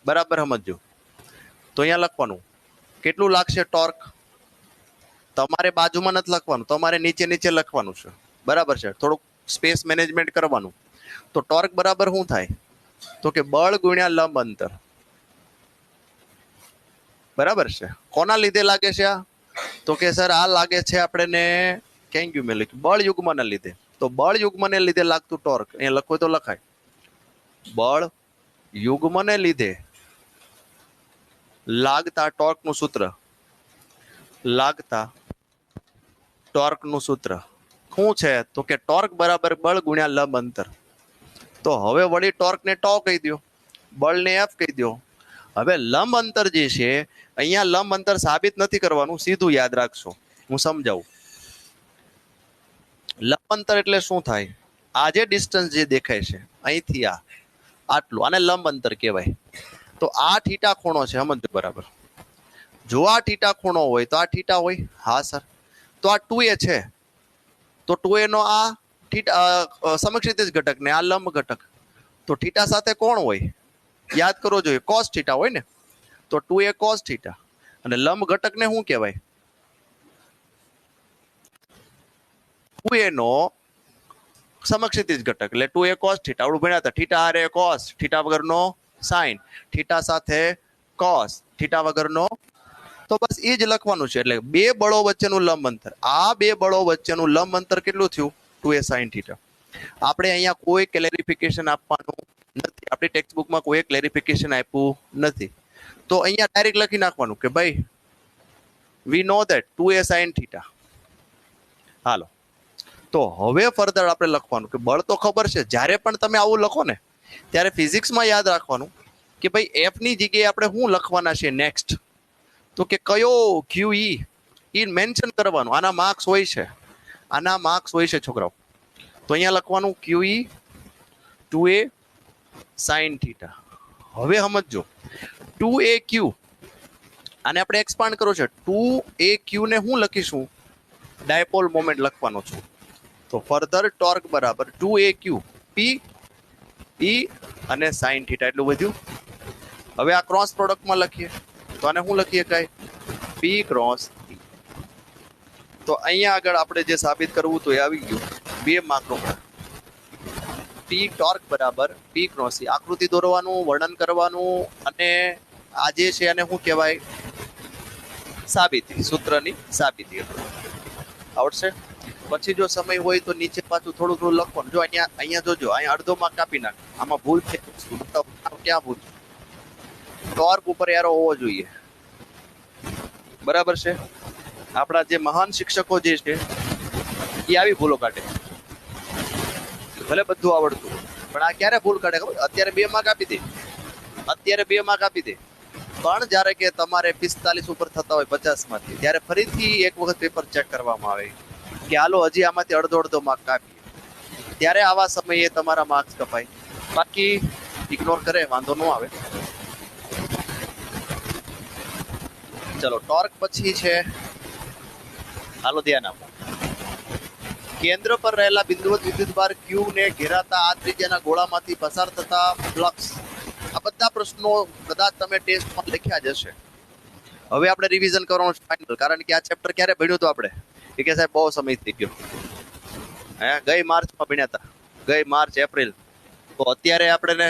બરાબર સમજો. તો અહીંયા લખવાનું કેટલું લાગશે ટોર્ક. તમારે બાજુમાં નથી લખવાનું, તમારે નીચે નીચે લખવાનું છે. બરાબર છે. થોડુંક સ્પેસ મેનેજમેન્ટ કરવાનું. તો ટોર્ક બરાબર શું થાય? તો કે બળ ગુણ્યા લંબ અંતર. બરાબર છે. કોના લીધે લાગે છે આ? તો કે સર આ લાગે છે આપણે ક્યાં ગયું મેં લખ્યું, બળ યુગ્મના લીધે. તો બળ યુગ્મને લીધે લાગતું ટોર્ક અહીંયા લખવું તો લખાય. બળ યુગ્મને લીધે લાગતા ટોર્કનું સૂત્ર શું છે? તો કે ટોર્ક બરાબર બળ ગુણ્યા લંબ અંતર. તો હવે વળી ટોર્કને ટો કહી દો, બળને એફ કહી દો. હવે લંબ અંતર જે છે અહીંયા લંબ અંતર સાબિત નથી કરવાનું, સીધું યાદ રાખશો. હું સમજાવું. લંબ અંતર એટલે શું થાય? આ જે ડિસ્ટન્સ જે દેખાય છે અહીંથી આટલું, આને લંબ અંતર કહેવાય. તો આ થીટા ખૂણો છે, સમજો બરાબર. જો આ થીટા ખૂણો હોય તો આ થીટા હોય. હા સર. તો આ 2a છે, તો 2a નો આ થીટા સમક્ષિતિજ ઘટક ને આ લંબ ઘટક. તો થીટા સાથે કોણ હોય? યાદ કરવો જોઈએ, કોસ થીટા હોય ને. તો 2a કોસ થીટા અને લંબ ઘટકને શું કહેવાય? 2a નો સમક્ષિતિજ ઘટક એટલે 2a કોસ થીટા. આવડું ભણ્યા હતા. થીટા હારે કોસ, થીટા વગરનો સાઈન, થીટા સાથે કોસ, થીટા વગરનો. તો બસ એ જ લખવાનું છે. એટલે બે બળો વચ્ચેનું લંબ અંતર. આ બે બળો વચ્ચેનું લંબ અંતર કેટલું થયું? 2a sin theta. આપણે અહીંયા કોઈ ક્લેરિફિકેશન આપવાનું નથી. આપણી ટેક્સ્ટ બુકમાં કોઈ ક્લેરિફિકેશન આપ્યું નથી. તો અહીંયા ડાયરેક્ટ લખી નાખવાનું કે ભાઈ વી know that 2a sin theta. હાલો, તો હવે ફર્ધર આપણે લખવાનું કે બળ તો ખબર છે. જ્યારે પણ તમે આવું લખો ને ત્યારે ફિઝિક્સમાં યાદ રાખવાનું કે ભાઈ એફ ની જગ્યાએ આપણે શું લખવાના છે નેક્સ્ટ. તો કે કયો QE એ મેન્શન કરવાનું. આના માર્ક્સ હોય છે છોકરાઓ. તો અહીંયા લખવાનું QE 2a sin થીટા. હવે સમજો 2aq આને આપણે એક્સપાન્ડ કરો છે. 2aq ને હું લખીશું? ડાયપોલ મોમેન્ટ લખવાનો છું. તો ફર્ધર ટોર્ક બરાબર 2aq p e અને sin થીટા એટલું વધ્યું. હવે આ ક્રોસ પ્રોડક્ટમાં લખીએ તો આને શું લખીએ કાંઈ? p cross e. તો અહીંયા આગળ આપણે જે સાબિત કરવું તો એ આવી ગયું. 2 માર્કનો p ટોર્ક બરાબર p ક્રોસ e. આકૃતિ દોરવાનું, વર્ણન કરવાનું અને આ જે છે એને શું કહેવાય? સાબિતી, સૂત્રની સાબિતી. આવડશે? પછી જો સમય હોય તો નીચે પાછું થોડું લખવાનું. જો અહીંયા જોજો, અહીંયા અડધો માર્ક કાપી નાખ. આમાં ભૂલ છે. ક્યાં ભૂલ? ટોર્ક ઉપર એરો હોવો જોઈએ. બરાબર છે. આપણા જે મહાન શિક્ષકો જે છે એ આવી ભૂલો કાઢે. ભલે બધું આવડતું પણ આ ક્યારે ભૂલ કાઢે ખબર? અત્યારે 2 માર્ક આપી દે. પણ જ્યારે કે તમારે 45 ઉપર થતા હોય 50 માંથી, ત્યારે ફરીથી એક વખત પેપર ચેક કરવામાં આવે કે હાલો હજી આમાંથી અડધો માર્ક કાપીએ. ત્યારે આવા સમયે તમારા માર્ક્સ કપાય. બાકી ઇગ્નોર કરે વાંધો ન આવે. ચલો, ટોર્ક પછી છે, હાલો ધ્યાન આપો. કેન્દ્ર પર રહેલા બિંદુવત વિદ્યુતભાર Q ને ઘેરાતા આ ત્રિજ્યાના ગોળામાંથી પસાર થતા ફ્લક્સ. આ બધા પ્રશ્નો કદાચ તમે ટેસ્ટમાં લખ્યા જ હશે. હવે આપણે રિવિઝન કરવાનું છે ફાઇનલ, કારણ કે આ ચેપ્ટર ક્યારે ભણ્યું હતું આપણે? એ કે સાહેબ બહુ સમય થઈ ગયો, ગઈ માર્ચમાં ભણ્યા હતા, ગઈ માર્ચ એપ્રિલ. તો અત્યારે આપણે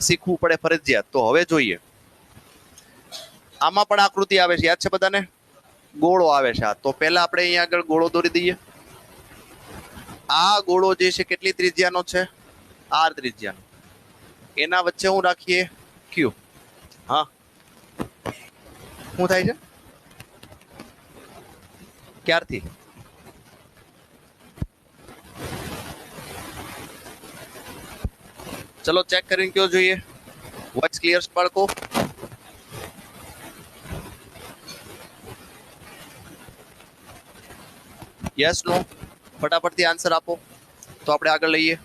શીખવું પડે ફરજિયાત. તો હવે જોઈએ, આમાં પણ આકૃતિ આવે છે, યાદ છે બધાને? ગોળો આવે છે. તો પહેલા આપણે અહીંયા આગળ ગોળો દોરી દઈએ. આ ગોળો જે છે કેટલી ત્રિજ્યાનો છે? આર ત્રિજ્યાનો. એના વચ્ચે હું રાખીએ ક્યુ. હા, શું થાય છે? ક્યારથી? ચલો ચેક કરીને કયો જોઈએ. વોઇસ ક્લિયર બાળકો? Yes no? ફટાફટથી આન્સર આપો તો આપણે આગળ લઈએ.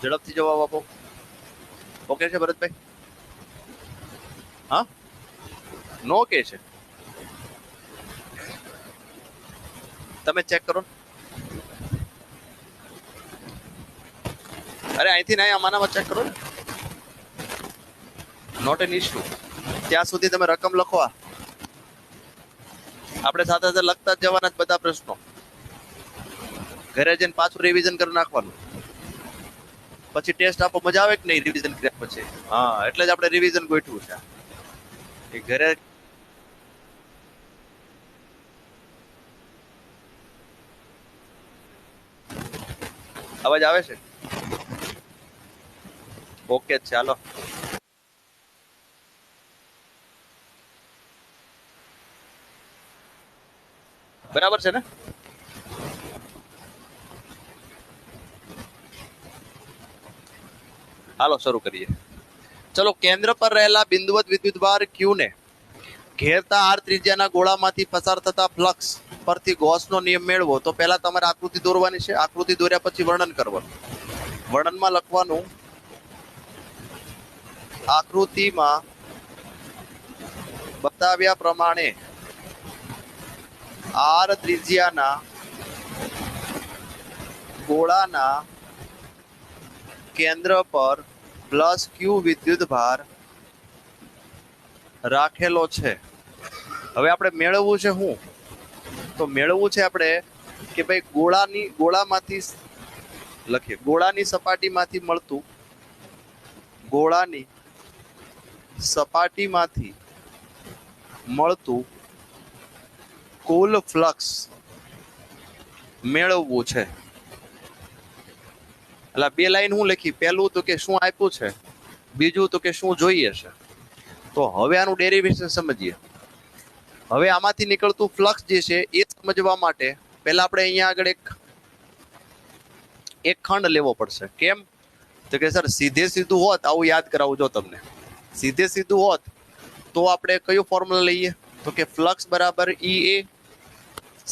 ઝડપથી જવાબ આપો. ઓકે છે ભરતભાઈ? હા, નો કે છે? તમે ચેક કરો. અરે અહીંથી નહીં, આમાંનામાં ચેક કરો ને. Not an issue. ત્યાં સુધી તમે રકમ લખો. આપણે સાથે સાથે લખતા જ જવાના બધા પ્રશ્નો. ઘરે જઈને પાછું રિવિઝન કરી નાખવાનું. પછી ટેસ્ટ આપો, મજા આવે કે નહીં રિવિઝન કર્યા પછી? હા, એટલે જ આપણે રિવિઝન ગોઠવું છે. એ ઘરે અવાજ આવે છે? ઓકે, ચાલો. બરાબર છે ને? હાલો શરૂ કરીએ. ચલો, કેન્દ્ર પર રહેલા બિંદુવત વિદ્યુતભાર ક્યુ ને ઘેરતા આર ત્રિજ્યાના ગોળામાંથી પસાર થતા ફ્લક્સ પરથી ગૌસનો નિયમ મેળવો. તો પહેલા તમારે આકૃતિ દોરવાની છે. આકૃતિ દોર્યા પછી વર્ણન કરવાનું. વર્ણનમાં લખવાનું, આકૃતિમાં બતાવ્યા પ્રમાણે આર ત્રિજ્યાના ગોળાના કેન્દ્ર પર પ્લસ ક્યુ વિદ્યુત ભાર રાખેલો છે. હવે આપણે મેળવવું છે શું? તો મેળવવું છે આપણે કે ભાઈ ગોળામાંથી લખીએ, ગોળાની સપાટીમાંથી મળતું કુલ ફ્લક્સ મેળવવું છે. એટલે બે લાઈન હું લખી, પહેલું તો કે શું આપ્યું છે, બીજું તો કે શું જોઈએ છે. તો હવે આનું ડેરિવેશન સમજીએ. હવે આમાંથી નીકળતું ફ્લક્સ જે છે એ સમજવા માટે પહેલા આપણે અહીંયા આગળ એક ખંડ લેવો પડશે. કેમ? તો કે સર સીધે સીધું હોત, આવું યાદ કરાવું જો તમને, સીધે સીધું હોત તો આપણે કયું ફોર્મ્યુલા લઈએ? તો કે ફ્લક્સ બરાબર ઈ એ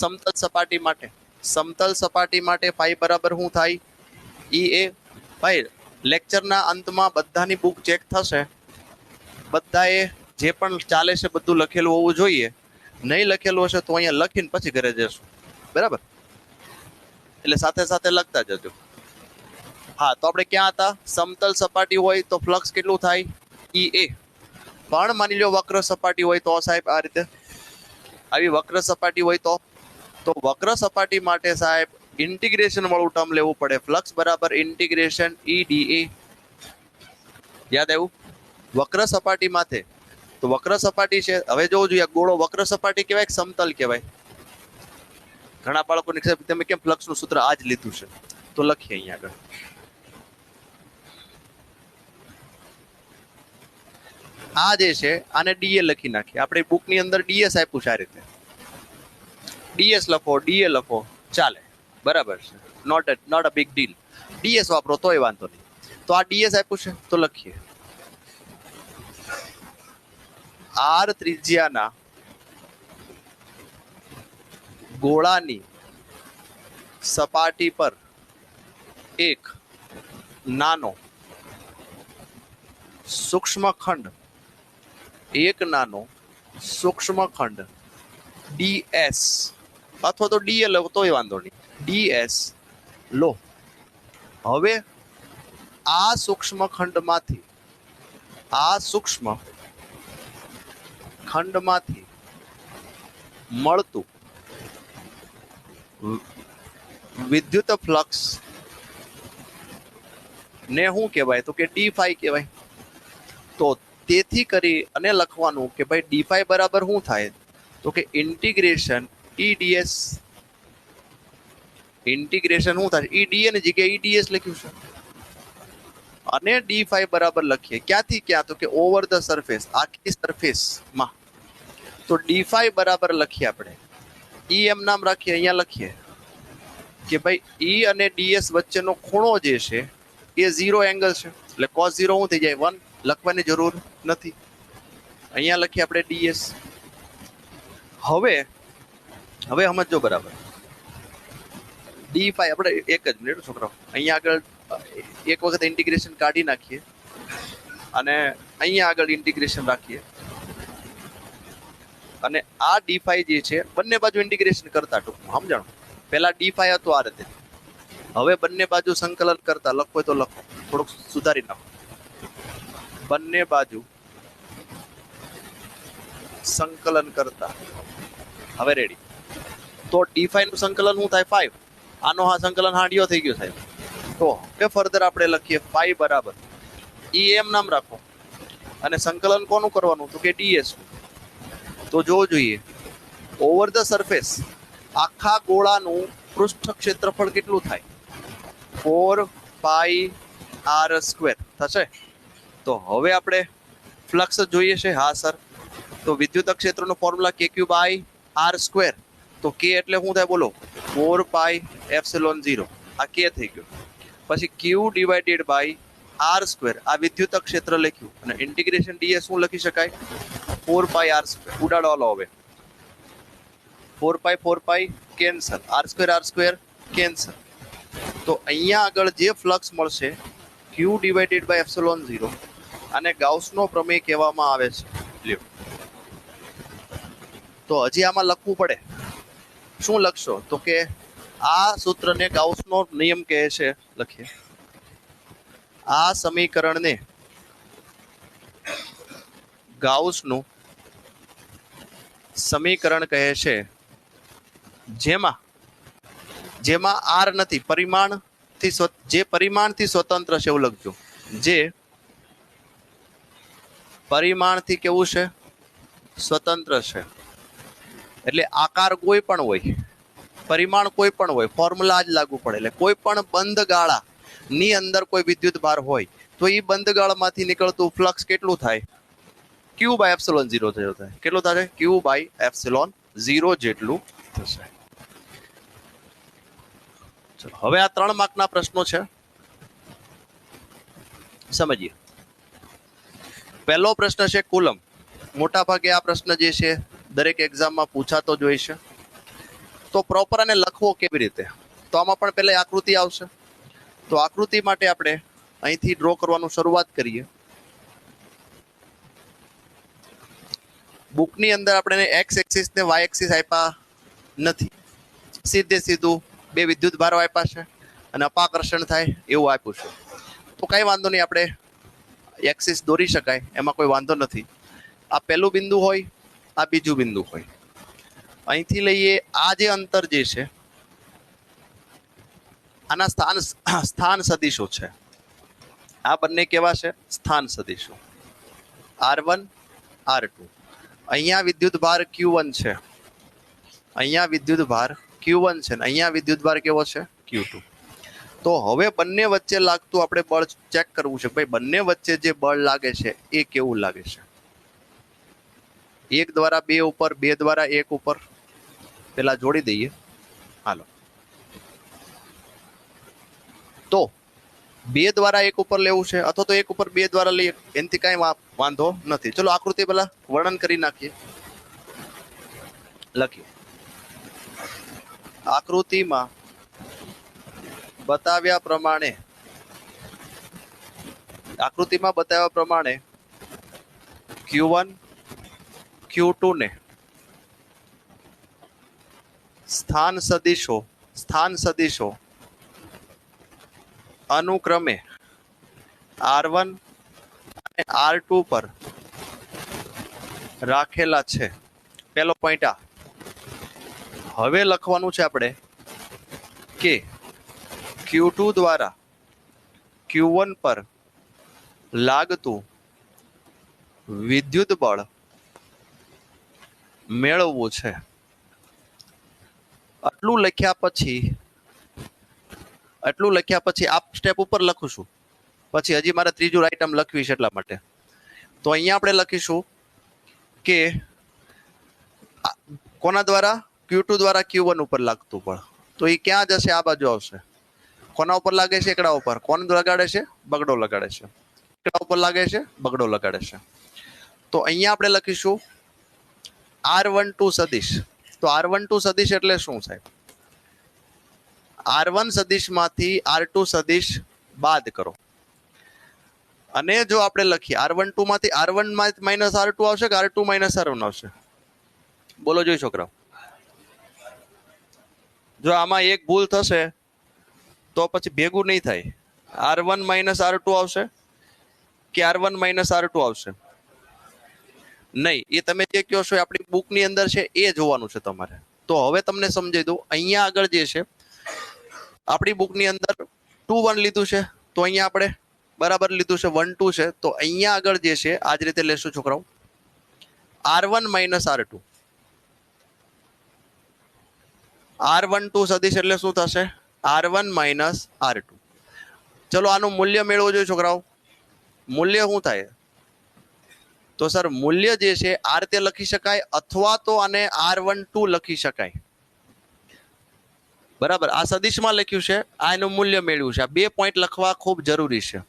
સમતલ સપાટી માટે. સમતલ સપાટી માટે ફાઈ બરાબર શું થાય? ઈ એ. ભાઈ લેક્ચરના અંતમાં બધાની બુક ચેક થશે, બધાએ જે પણ ચાલે છે બધું લખેલું હોવું જોઈએ. નહીં લખેલું હશે તો અહીંયા લખીને પછી ઘરે જશું, બરાબર? એટલે સાથે સાથે લખતા જજો. હા, તો આપણે ક્યાં હતા? સમતલ સપાટી હોય તો ફ્લક્સ કેટલું થાય? ઈ એ. પણ માની લો વક્ર સપાટી હોય તો સાહેબ આ રીતે, આવી વક્ર સપાટી હોય તો વક્ર સપાટી માટે સાહેબ ઇન્ટિગ્રેશન વાળું ટર્મ લેવું પડે. ફ્લક્સ બરાબર ઇન્ટિગ્રેશન ઈ ડી એ. યાદ આવ્યું? વક્ર સપાટી માથે તો વક્ર સપાટી છે. હવે જોવું જોઈએ, ગોળો વક્ર સપાટી કહેવાય કે સમતલ કહેવાય? ઘણા બાળકોને તમે કેમ ફ્લક્સનું સૂત્ર આ જ લીધું છે? તો લખીએ અહીંયા આગળ. આ જે છે આને ડીએ લખી નાખીએ. આપણે બુકની અંદર ડીએસ આપ્યું છે આ રીતે. ડીએસ લખો, ડીએ લખો, ચાલે, બરાબર છે. Not a big deal. DS વાપરો તોય વાંધો નહીં. તો આ ડીએસ આપ્યું છે તો લખીએ, આર ત્રિજ્યાના ગોળાની સપાટી પર એક નાનો સૂક્ષ્મખંડ ડીએસ અથવા તો ડીએ લો તોય વાંધો નહીં, ડીએસ લો. હવે આ સૂક્ષ્મ ખંડમાંથી મળતું વિદ્યુત ફ્લક્સ ને શું કહેવાય? તો કે ડી ફાઈ કહેવાય. તો તેથી કરી અને લખવાનું કે ભાઈ ડી ફાઈ બરાબર શું થાય? તો કે ઇન્ટિગ્રેશન ઈડીએસ. ઇન્ટિગ્રેશન શું થાય? ઈડીએ ની જગ્યાએ ઈડીએસ લખ્યું છે અને ડી ફાઈ બરાબર લખીએ ક્યાંથી ક્યાં? તો કે ઓવર ધ સરફેસ, આખી સરફેસમાં. તો ડી ફાઈ બરાબર લખીએ આપણે ઈ એમ નામ રાખીએ, અહીંયા લખીએ કે ભાઈ ઈ અને ડીએસ વચ્ચેનો ખૂણો જે છે એ 0 એંગલ છે, એટલે cos 0 શું થઈ જાય? 1. લખવાની જરૂર નથી, અહીંયા લખીએ આપણે ડીએસ. હવે સમજો બરાબર. ડી ફાઈ આપણે એક જ મિનિટ છોકરાઓ, અહીંયા આગળ એક વખત ઇન્ટિગ્રેશન કાઢી નાખીએ અને અહીંયા આગળ ઇન્ટિગ્રેશન રાખીએ અને આ ડી ફાઈ જે છે બંને બાજુ ઇન્ટિગ્રેશન કરતા ટૂંકમાં સમજાણું. પહેલા ડી ફાઈ હતો આ રીતે, હવે બંને બાજુ સંકલન કરતા. લખો તો લખો, થોડુંક સુધારી નાખો. બંને બાજુ સંકલન કરતા. હવે રેડી. તો ડી ફાઈ નું સંકલન શું થાય? 5. આનો હા સંકલન હાંડિયો થઈ ગયો સાહેબ. તો કે ફર્ધર આપણે લખીએ ફાઈ બરાબર ઈ એમ નામ રાખો અને સંકલન કોનું કરવાનું? તો કે ડીએસ. તો જોવું જોઈએ ઓવર ધ સરફેસ આખા ગોળાનું પૃષ્ઠ ક્ષેત્રફળ કેટલું થાય? 4 પાઈ આર સ્ક્વેર થશે. તો હવે આપણે ફ્લક્સ જોઈએ છે. હા સર. તો વિદ્યુત ક્ષેત્રનો ફોર્મ્યુલા કે ક્યુ બાય આર સ્ક્વેર. તો કે એટલે શું થાય બોલો? 4 પાઈ એપ્સિલોન 0. આ કે થઈ ગયો. પછી ક્યુ ડિવાઇડેડ બાય આર સ્ક્વેર, આ વિદ્યુત ક્ષેત્ર લખ્યું અને ઇન્ટિગ્રેશન ડીએસ શું લખી શકાય? 4 પાઈ આર સ્ક્વેર. ઉડાડો હાલો હવે. 4 pi cancel, R square cancel. તો અહીંયા આગળ જે ફ્લક્સ મળશે ક્યુ ડિવાઇડેડ બાય એપ્સિલોન 0, અને ગાઉસનો પ્રમેય કહેવામાં આવે છે. લ્યો, તો હજી આમાં લખવું પડે. શું લખશો? તો કે આ સૂત્રને ગાઉસનો નિયમ કહે છે. લખીએ આ સમીકરણને ગાઉસનું સમીકરણ કહે છે, જેમાં આર નથી, જે પરિમાણથી સ્વતંત્ર છે. એવું લખજો, જે પરિમાણથી કેવું છે? સ્વતંત્ર છે. એટલે આકાર કોઈ પણ હોય, પરિમાણ કોઈ પણ હોય, ફોર્મ્યુલા જ લાગુ પડે. એટલે કોઈ પણ બંધ ગાળા ની અંદર કોઈ વિદ્યુત ભાર હોય તો એ બંધ ગાળામાંથી નીકળતું ફ્લક્સ કેટલું થાય? ક્યુ બાય એપ્સિલોન 0 થયો થાય. કેટલું થાય? ક્યુ બાય એપ્સિલોન 0 જેટલું થશે. ચલો હવે આ 3 માર્કના પ્રશ્નો છે, સમજીએ. પહેલો પ્રશ્ન છે કુલમ. મોટા ભાગે આ પ્રશ્ન જે છે દરેક એક્ઝામમાં પૂછાતો જ હોય છે. તો પ્રોપર આને લખવો કેવી રીતે? તો આમાં પણ પહેલા આકૃતિ આવશે. તો આકૃતિ માટે આપણે અહીંથી ડ્રો કરવાનું શરૂઆત કરીએ. બુકની અંદર આપણે એક્સ એક્સિસ ને વાય એક્સિસ આપ્યા નથી, સીધું 2 વિદ્યુત ભારો આપ્યા છે અને અપાકર્ષણ થાય એવું આપ્યું છે. તો કઈ વાંધો નહીં, આપણે એક્સિસ દોરી શકાય, એમાં કોઈ વાંધો નથી. આ પહેલું બિંદુ હોય, આ બીજું બિંદુ હોય. અહીંથી લઈએ આ જે અંતર જે છે આના સ્થાન સદિશો છે. આ બંને કેવા છે? સ્થાન સદિશો. R1 R2. અહીંયા વિદ્યુત ભાર Q1 છે, અહીંયા વિદ્યુત ભાર Q1 છે, અહીંયા વિદ્યુત ભાર કેવો છે? Q2. તો હવે બંને વચ્ચે લાગતું આપણે બળ ચેક કરવું છે. ભાઈ બંને વચ્ચે જે બળ લાગે છે એ કેવું લાગે છે? 1 દ્વારા 2 ઉપર, 2 દ્વારા 1 ઉપર. પેલા જોડી દઈએ. હાલો, તો 2 દ્વારા 1 ઉપર લેવું છે અથવા તો 1 ઉપર 2 દ્વારા લઈએ, એનાથી કઈ વાંધો નથી. ચલો આકૃતિ પેલા વર્ણન કરી નાખીએ. લખીએ આકૃતિમાં બતાવ્યા પ્રમાણે Q1 Q2 ને સ્થાન સદિશો અનુક્રમે R1 અને R2 પર રાખેલા છે. પહેલો પોઈન્ટ આ. હવે લખવાનું છે આપણે કે Q2 દ્વારા Q1 પર લાગતું વિદ્યુત બળ મેળવવું છે. આટલું લખ્યા પછી આ સ્ટેપ ઉપર લખું છું. પછી હજી મારે ત્રીજું આઈટમ લખવી છે એટલા માટે. તો અહીંયા આપણે લખીશું કે કોના દ્વારા Q2 દ્વારા Q1 ઉપર લાગતું બળ. તો એ ક્યાં જશે? આ બાજુ આવશે. કોના ઉપર લાગે છે? એકડા ઉપર. કોણ લગાડે છે? બગડો લગાડે છે. એકડા ઉપર લાગે છે, બગડો લગાડે છે. તો અહીંયા આપણે લખીશું R12 સદિશ. તો R12 સદિશ એટલે શું સાહેબ? R1 સદિશ માંથી R2 સદિશ બાદ કરો. અને જો આપણે લખીએ R12 માંથી R1 માઇનસ R2 આવશે કે R2 માઇનસ R1 આવશે? બોલો જોઈ છોકરાઓ. જો આમાં એક ભૂલ થશે તો પછી ભેગું નહીં થાય. R1 માઇનસ R2 આવશે કે R1 માઇનસ R2 આવશે? નહીં. એ તમે જે કહો છો આપણી બુકની અંદર છે એ જોવાનું છે તમારે. તો હવે તમને સમજાવી દઉં. અહીંયા આગળ જે છે આપણી બુકની અંદર 2 1 લીધું છે, તો અહીંયા આપણે બરાબર લીધું છે 1 2 છે. તો અહીંયા આગળ જે છે આ જ રીતે લેશું છોકરાઓ. R1 minus R2. R12 સદિશ એટલે શું થશે? R1 minus R2. ચલો આનું મૂલ્ય મેળવવું જોઈએ છોકરાઓ. મૂલ્ય શું થાય? તો સર મૂલ્ય જે છે આ રીતે લખી શકાય અથવા તો આને R12 લખી શકાય. બરાબર. આ સદિશમાં લખ્યું છે, આ એનું મૂલ્ય મેળવ્યું છે. આ 2 પોઈન્ટ લખવા ખૂબ જરૂરી છે.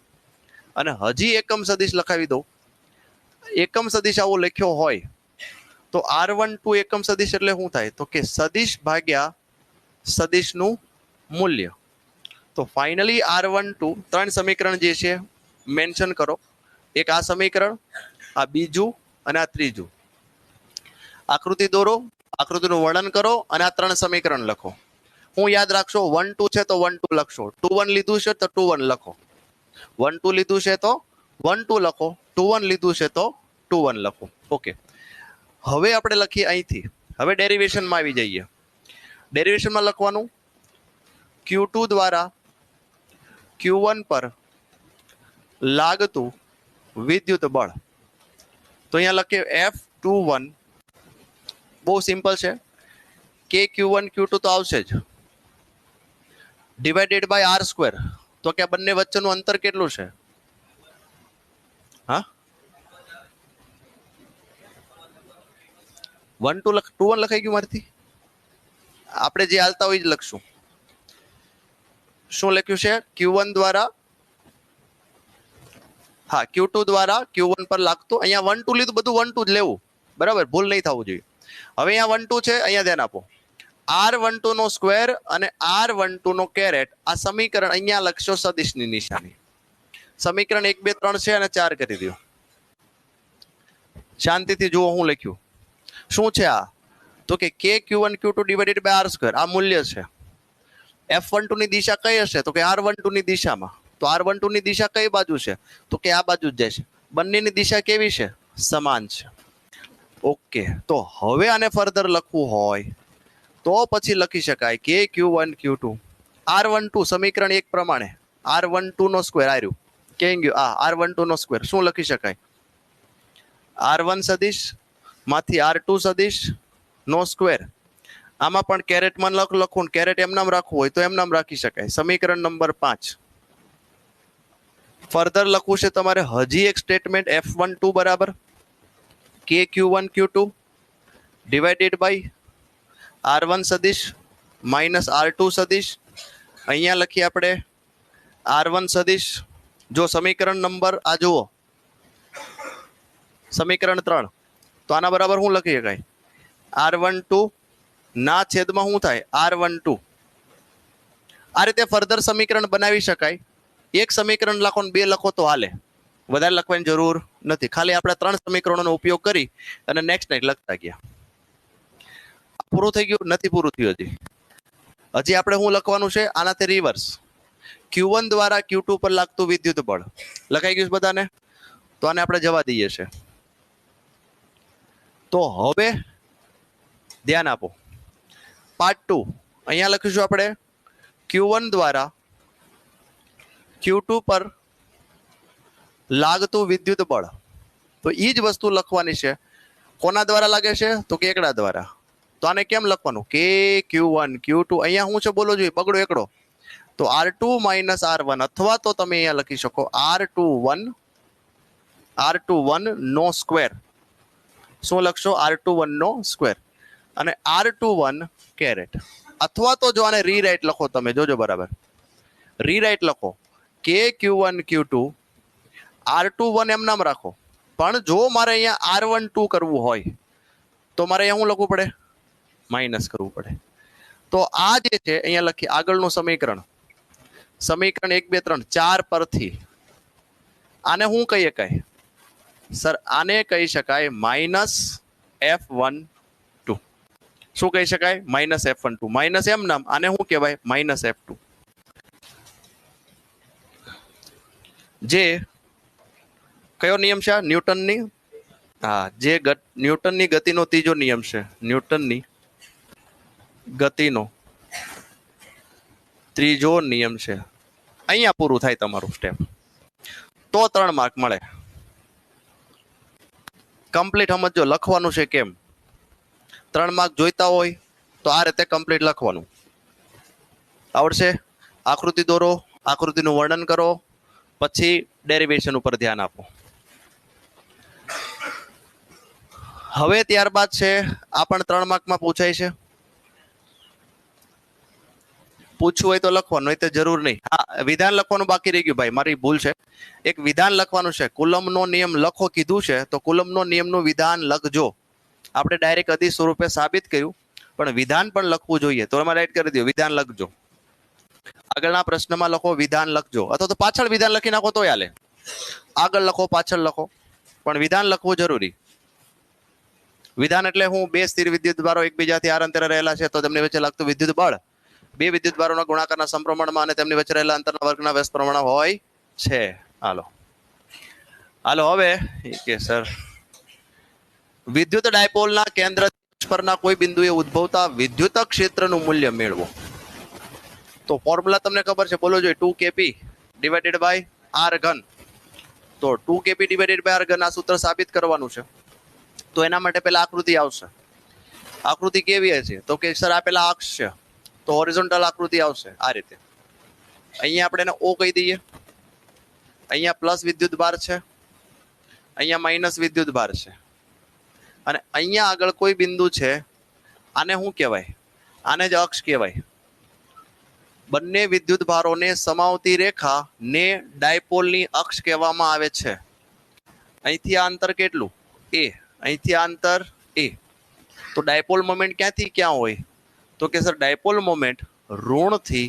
અને હજી એકમ સદિશ લખાવી દો. એકમ સદિશ આવો લખ્યો હોય તો R12 એકમ સદિશ એટલે શું થાય? તો કે સદિશ ભાગ્યા સદિશનું મૂલ્ય. તો ફાઇનલી R12 ત્રણ સમીકરણ જે છે મેન્શન કરો. એક આ સમીકરણ, આ બીજું અને આ ત્રીજું. આકૃતિ દોરો, આકૃતિનું વર્ણન કરો અને આ ત્રણ સમીકરણ લખો. હું યાદ રાખશો 1 2 છે તો 1 2 લખશો. 2 1 લીધું છે તો 2 1 લખો. 1 2 લીધું છે તો 1 2 લખો. 2 1 લીધું છે તો 2 1 લખો. ઓકે. હવે આપણે લખીએ અહીંથી. હવે ડેરિવેશનમાં આવી જઈએ. ડેરિવેશનમાં લખવાનું Q2 દ્વારા Q1 પર લાગતું વિદ્યુત બળ. તો અહીંયા લખીએ F21. બહુ સિમ્પલ છે. K Q1 Q2 તો આવશે જ, ડિવાઇડેડ બાય R². તો કે આ બંને વચ્ચેનું અંતર કેટલું છે? હા, 1 2 2 1 લખાઈ ગયું મારથી. આપણે જે હાલતા હોય જ લખશું. શું લખ્યું છે? Q1 દ્વારા, હા, Q2 દ્વારા Q1 પર લાગતું. અહીંયા 1 2 લીધું, બધું 1 2 જ લેવું. બરાબર, ભૂલ નહીં થવું જોઈએ. હવે અહીંયા 1 2 છે, અહીંયા ધ્યાન આપો. R12 નો સ્ક્વેર અને R12 નો કેરેટ. આ સમીકરણ અહીંયા લખશો સદિશની નિશાની. સમીકરણ 1 2 3 છે અને 4 કરી દો. શાંતિથી જુઓ હું લખ્યું. શું છે આ? તો કે K Q1 Q2 divided by R². આ મૂલ્ય છે. F12 ની દિશા કઈ હશે? તો કે R12 ની દિશામાં. તો R12 ની દિશા કઈ બાજુ છે? તો કે આ બાજુ જ જાય છે. બંનેની દિશા કેવી છે? સમાન છે. ઓકે. તો હવે આને ફર્ધર લખવું હોય તો પછી લખી શકાય કે Q1 Q2 R12 સમીકરણ 1 પ્રમાણે R12 નો સ્ક્વેર આવ્યું. કેમ ગયું? R12 નો સ્ક્વેર શું લખી શકાય? R1 સદિશ માંથી R2 સદિશ નો સ્ક્વેર. આમાં પણ કેરેટમાં લખું, કેરેટ એમ નામ રાખવું હોય તો એમ નામ રાખી શકાય. સમીકરણ નંબર 5. ફર્ધર લખવું છે તમારે હજી એક સ્ટેટમેન્ટ F12 બરાબર K Q1 Q2 divided by R1 સદિશ માઇનસ R2 સદિશ. અહીંયા લખીએ આપણે R1 સદિશ. જો સમીકરણ નંબર આ જુઓ, સમીકરણ 3. તો આના બરાબર શું લખી શકાય? R12 ના છેદમાં શું થાય? R12. આ રીતે ફર્ધર સમીકરણ બનાવી શકાય. એક સમીકરણ લખો ને 2 લખો તો હાલે, વધારે લખવાની જરૂર નથી. ખાલી આપણે 3 સમીકરણોનો ઉપયોગ કરી અને નેક્સ્ટ લખતા ગયા. પૂરું થઈ ગયું? નથી પૂરું થયું હજી. હજી આપણે શું લખવાનું છે? આનાથી રિવર્સ. Q1 દ્વારા Q2 પર લાગતું વિદ્યુત બળ લખાઈ ગયું છે બધાને? તો આને આપણે જવા દઈએ છે. તો હવે ધ્યાન આપો. પાર્ટ 2 અહીંયા લખીશું આપણે Q1 દ્વારા Q2 પર લાગતું વિદ્યુત બળ. તો એ જ વસ્તુ લખવાની છે. કોના દ્વારા લાગે છે? તો કે એકડા દ્વારા. તો આને કેમ લખવાનું? કે Q1 Q2 અહીંયા શું છે બોલો જોઈએ, બગડો એકડો. તો R2 માઇનસ R1 અથવા તો તમે અહીંયા લખી શકો R21 નો સ્ક્વેર. શું લખશો? R21 નો સ્ક્વેર અને R21 કેરેટ. અથવા તો જો આને રીરાઇટ લખો તમે, જોજો બરાબર રીરાઇટ લખો કે Q1 Q2 R21 એમ નામ રાખો. પણ જો મારે અહીંયા R12 કરવું હોય તો મારે અહીંયા શું લખવું પડે? માઇનસ કરવું પડે. તો આ જે છે અહીંયા લખી આગળનું સમીકરણ 1 2 3 4 પરથી આને શું કહી શકાય? સર આને કહી શકાય -F12. શું કહી શકાય? -F12. માઇનસ એમ નામ, આને શું કહેવાય? -F2. જે કયો નિયમ છે? ન્યૂટનની જે ન્યૂટનની ગતિનો ત્રીજો નિયમ છે. ન્યૂટનની ગતિનો ત્રીજો નિયમ છે. અહીંયા પૂરું થાય તમારું સ્ટેપ. તો 3 માર્ક મળે. કમ્પ્લીટ સમજો, લખવાનું છે કેમ. 3 માર્ક જોઈતા હોય તો આ રીતે કમ્પ્લીટ લખવાનું. આવડશે? આકૃતિ દોરો, આકૃતિનું વર્ણન કરો, પછી ડેરિવેશન ઉપર ધ્યાન આપો. હવે ત્યારબાદ છે આ પણ 3 માર્કમાં પૂછાય છે. પૂછવું હોય તો લખવાનું, નહીં તો જરૂર નહીં. હા, વિધાન લખવાનું બાકી રહી ગયું ભાઈ, મારી ભૂલ છે. એક વિધાન લખવાનું છે. કુલમનો નિયમ લખો કીધું છે તો કુલમનો નિયમનું વિધાન લખજો. આપણે ડાયરેક્ટ અધિ સ્વરૂપે સાબિત કર્યું, પણ વિધાન પણ લખવું જોઈએ. તો એમાં રાઈટ કરી દો, વિધાન લખજો. આગળના પ્રશ્નમાં લખો વિધાન લખજો, અથવા તો પાછળ વિધાન લખી નાખો તો હાલે. આગળ લખો, પાછળ લખો, પણ વિધાન લખવું જરૂરી. વિધાન એટલે હું? બે સ્થિર વિદ્યુત ભારો એકબીજાથી આર અંતરે રહેલા છે તો તેમની વચ્ચે લાગતું વિદ્યુત બળ બે વિદ્યુત ભારોના ગુણાકારના સમપ્રમાણમાં અને તેમની વચ્ચે રહેલા અંતરના વર્ગના વ્યસ્ત પ્રમાણ હોય છે. હાલો હવે કે સર વિદ્યુત ડાયપોલના કેન્દ્ર પરના કોઈ બિંદુએ ઉદ્ભવતા વિદ્યુત ક્ષેત્રનું મૂલ્ય મેળવો. તો ફોર્મ્યુલા તમને ખબર છે, બોલો જોઈએ. 2kp ડિવાઇડેડ બાય r ઘન. તો 2kp ડિવાઇડેડ બાય r ઘન આ સૂત્ર સાબિત કરવાનું છે. તો એના માટે પહેલા આકૃતિ આવશે. આકૃતિ કેવી હશે? તો કે સર આ પેલા અક્ષ છે તો હોરિઝોન્ટલ આકૃતિ આવશે આ રીતે. અહીંયા આપણે એને O કહી દઈએ. અહીંયા પ્લસ વિદ્યુત ભાર છે, અહીંયા માઇનસ વિદ્યુત ભાર છે, અને અહીંયા આગળ કોઈ બિંદુ છે. આને શું કહેવાય? આને જ અક્ષ કહેવાય. બંને વિદ્યુત ભારોને સમાવતી રેખા ને ડાયપોલની અક્ષ કહેવામાં આવે છે. અહીંથી આ અંતર કેટલું? A. અહીંથી આ અંતર A. તો ડાયપોલ મોમેન્ટ ક્યાંથી ક્યાં હોય? તો કે સર ડાયપોલ મોમેન્ટ ઋણથી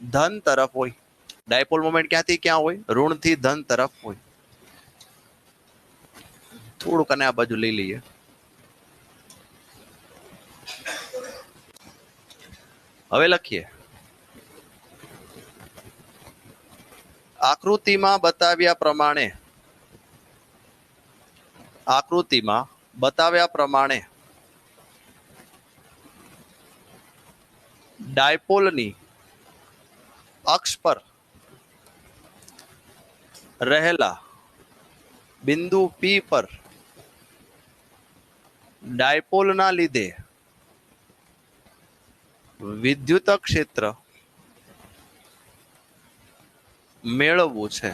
ધન તરફ હોય. ડાયપોલ મોમેન્ટ ક્યાંથી ક્યાં હોય? ઋણથી ધન તરફ હોય. થોડુંક અને આ બાજુ લઈ લઈએ. હવે લખીએ. આકૃતિમાં બતાવ્યા પ્રમાણે ડાયપોલની અક્ષ પર રહેલા બિંદુ P પર ડાયપોલના લીધે વિદ્યુત ક્ષેત્ર મેળવવું છે.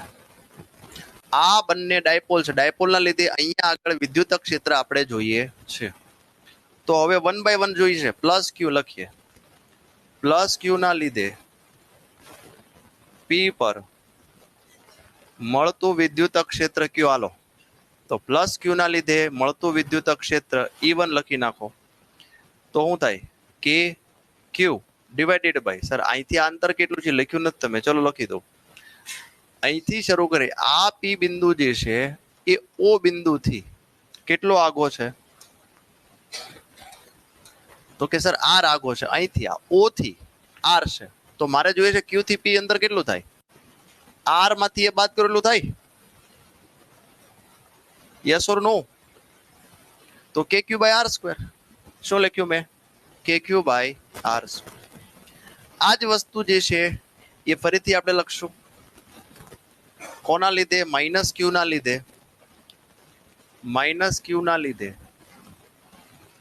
આ બંને ડાયપોલ છે. ડાયપોલના લીધે અહીંયા આગળ વિદ્યુત ક્ષેત્ર આપણે જોઈએ છે. તો હવે 1 by 1 જોઈએ છે. પ્લસ Q લખીએ. પ્લસ Q ના લીધે P પર મળતું વિદ્યુત ક્ષેત્ર Q. હાલો તો પ્લસ Q ના લીધે મળતું વિદ્યુત ક્ષેત્ર E1 લખી નાખો. તો શું થાય? કે Q ડિવાઇડેડ બાય, સર અહીંથી આ અંતર કેટલું છે લખ્યું નથી તમે, ચલો લખી દો. અહીંથી શરૂ કરી આ P બિંદુ જે છે એ O બિંદુથી કેટલો આગો છે? તો કે સર R આગો છે. અહીંથી આ O થી R છે તો મારે જોઈએ છે ક્યુ થી પી અંદર કેટલું થાય, આર માંથી એ બાદ કરેલું થાય, યસ ઓર નો? તો કે ક્યુ બાય આર સ્ક્વેર. શું લખ્યું મેં? કે ક્યુ બાય આર સ્ક્વેર. આ જ વસ્તુ જે છે એ ફરીથી આપણે લખશું. કોના લીધે? માઇનસ ક્યુ ના લીધે. માઇનસ ક્યુ ના લીધે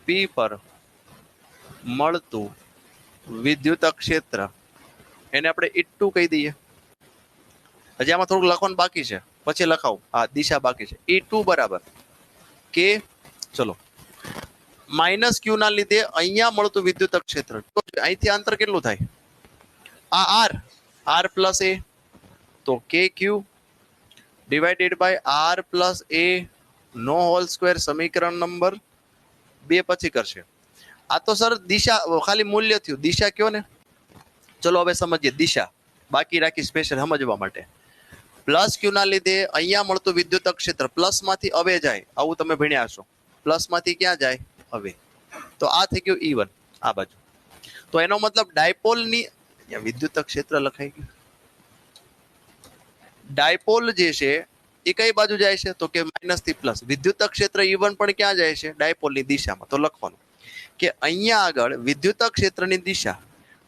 પી પર મળતું વિદ્યુત ક્ષેત્ર, એને આપણે E2 કહી દઈએ. હજી આમાં થોડુંક લખવાનું બાકી છે, પછી લખાવું. આ દિશા બાકી છે. E2 બરાબર કે, ચલો, માઇનસ ક્યુ ના લીધે અહીંયા મળતું વિદ્યુત ક્ષેત્ર. તો અહીંથી અંતર કેટલું થાય? આ આર, આર પ્લસ એ, તો કે q divided by r plus a નો હોલ સ્ક્વેર. સમીકરણ નંબર 2 પછી કરશે. આ તો સર દિશા ખાલી મૂલ્ય થયું, દિશા કયો ને. ચલો હવે સમજીએ દિશા, બાકી રાખી સ્પેશિયલ સમજવા માટે. પ્લસ ક્યુ ના લીધે અહીંયા મળતું વિદ્યુત ક્ષેત્ર પ્લસ માંથી હવે જાય, આવું તમે ભણ્યા છો. પ્લસ માંથી ક્યાં જાય? હવે. તો આ થઈ ગયું E1 આ બાજુ. તો એનો મતલબ ડાયપોલ ની વિદ્યુત ક્ષેત્ર લખાઈ ગયું. ડાયપોલ જે છે એ કઈ બાજુ જાય છે? તો કે માઇનસ થી પ્લસ. વિદ્યુત ક્ષેત્ર E1 પણ ક્યાં જાય છે? ડાયપોલ ની દિશામાં. તો લખવાનું કે અહીંયા આગળ વિદ્યુત ક્ષેત્રની દિશા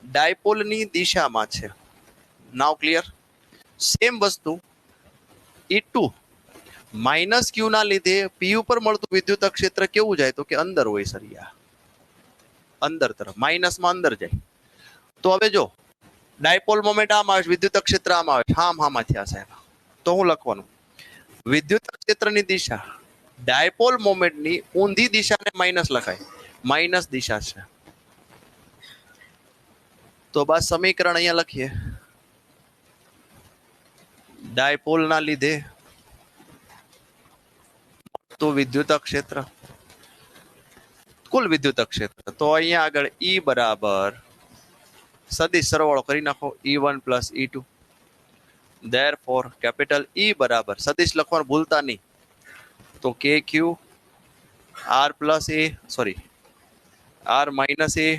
ડાયપોલની દિશામાં છે. નાવ ક્લિયર? સેમ વસ્તુ E2 માઇનસ ક્યુ ના લીધે પી ઉપર મળતું વિદ્યુત ક્ષેત્ર કેવું જાય? તો કે અંદર હોય સરિયા, અંદર તરફ, માઇનસ માં અંદર જાય. તો હવે જો ડાયપોલ મોમેન્ટ આમ આવે છે, વિદ્યુત ક્ષેત્ર આમ આવે છે, હામાંથી આ સાહેબ. તો હું લખવાનું વિદ્યુત ક્ષેત્રની દિશા ડાયપોલ મોમેન્ટની ઊંધી દિશાને માઇનસ લખાય, માઇનસ દિશા છે. તો બસ સમીકરણ અહીંયા લખીએ. ડાયપોલ ના લીધે તો વિદ્યુત ક્ષેત્ર, કુલ વિદ્યુત ક્ષેત્ર. તો અહીંયા આગળ E બરાબર સદિશ સરવાળો કરી નાખો, E1 plus E2. Therefore capital E બરાબર સદિશ લખવાનું ભૂલતા નહીં. તો કે ક્યુ આર પ્લસ એ, સોરી આર માઇનસ એ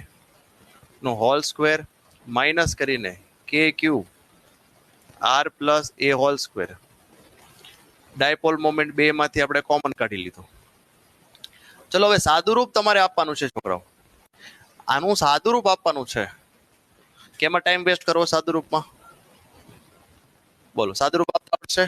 નો હોલ સ્ક્વેર માઇનસ કરીને કે ક્યુ આર પ્લસ એ હોલ સ્ક્વેર. ડાયપોલ મોમેન્ટ 2 માંથી આપણે કોમન કાઢી લીધું. ચલો હવે સાદુરૂપ તમારે આપવાનું છે છોકરાઓ. આનું સાદુરૂપ આપવાનું છે. કેમાં ટાઈમ વેસ્ટ કરવો સાદુરૂપમાં? બોલો, સાદુરૂપ આપતા આવડશે?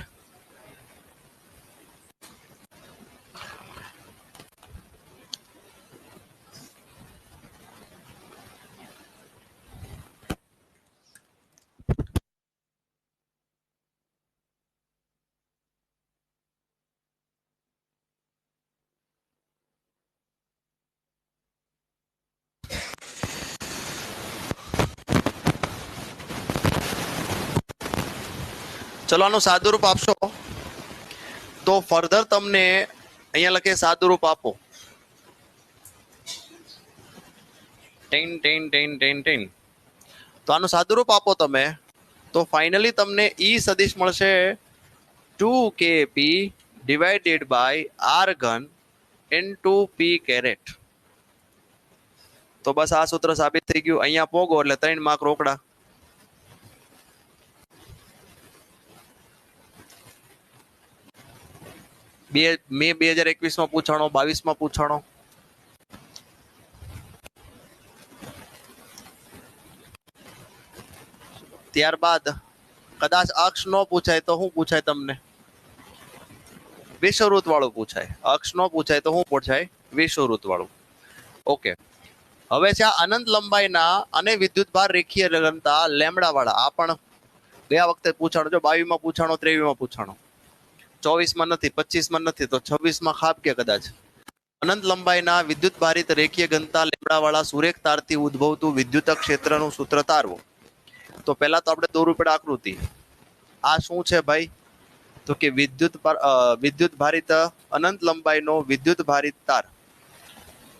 ચલો આનું સાદુરૂપ આપશો તો ફર્ધર તમને અહીંયા લખે સાદુરૂપ આપો. તો આનું સાદુરૂપ આપો તમે તો ફાઇનલી તમને E સદિશ મળશે 2kp ડિવાઇડેડ બાય r ઘન into p કેરેટ. તો બસ આ સૂત્ર સાબિત થઈ ગયું. અહીંયા પોગો એટલે 3 માર્ક રોકડા. મે 2021 માં પૂછાણો, 22 માં પૂછાણો. ત્યારબાદ કદાચ અક્ષ નો પૂછાય તો શું પૂછાય તમને? વિષુવવૃત્ત વાળું પૂછાય. અક્ષ નો પૂછાય તો શું પૂછાય? વિષુવવૃત્ત વાળું. ઓકે, હવે છે આ અનંત લંબાઈના અને વિદ્યુતભાર રેખીય ઘનતા લેમડા વાળા. આ પણ ગયા વખતે પૂછાણો, જો 22 માં પૂછાણો, 23 માં પૂછાણો, 24 માં નથી, 25 માં નથી, તો 26 માં ખાપ કે કદાચ. અનંત લંબાઈના વિદ્યુત ભારિત રેખીય ઘનતા લેમડા વાળા સુરેખ તારથી ઉદ્ભવતું વિદ્યુત ક્ષેત્રનું સૂત્ર તારવું. તો પહેલા તો આપણે દોરવું પડે આકૃતિ. આ શું છે ભાઈ? તો કે વિદ્યુત ભારિત અનંત લંબાઈનો વિદ્યુત ભારિત તાર,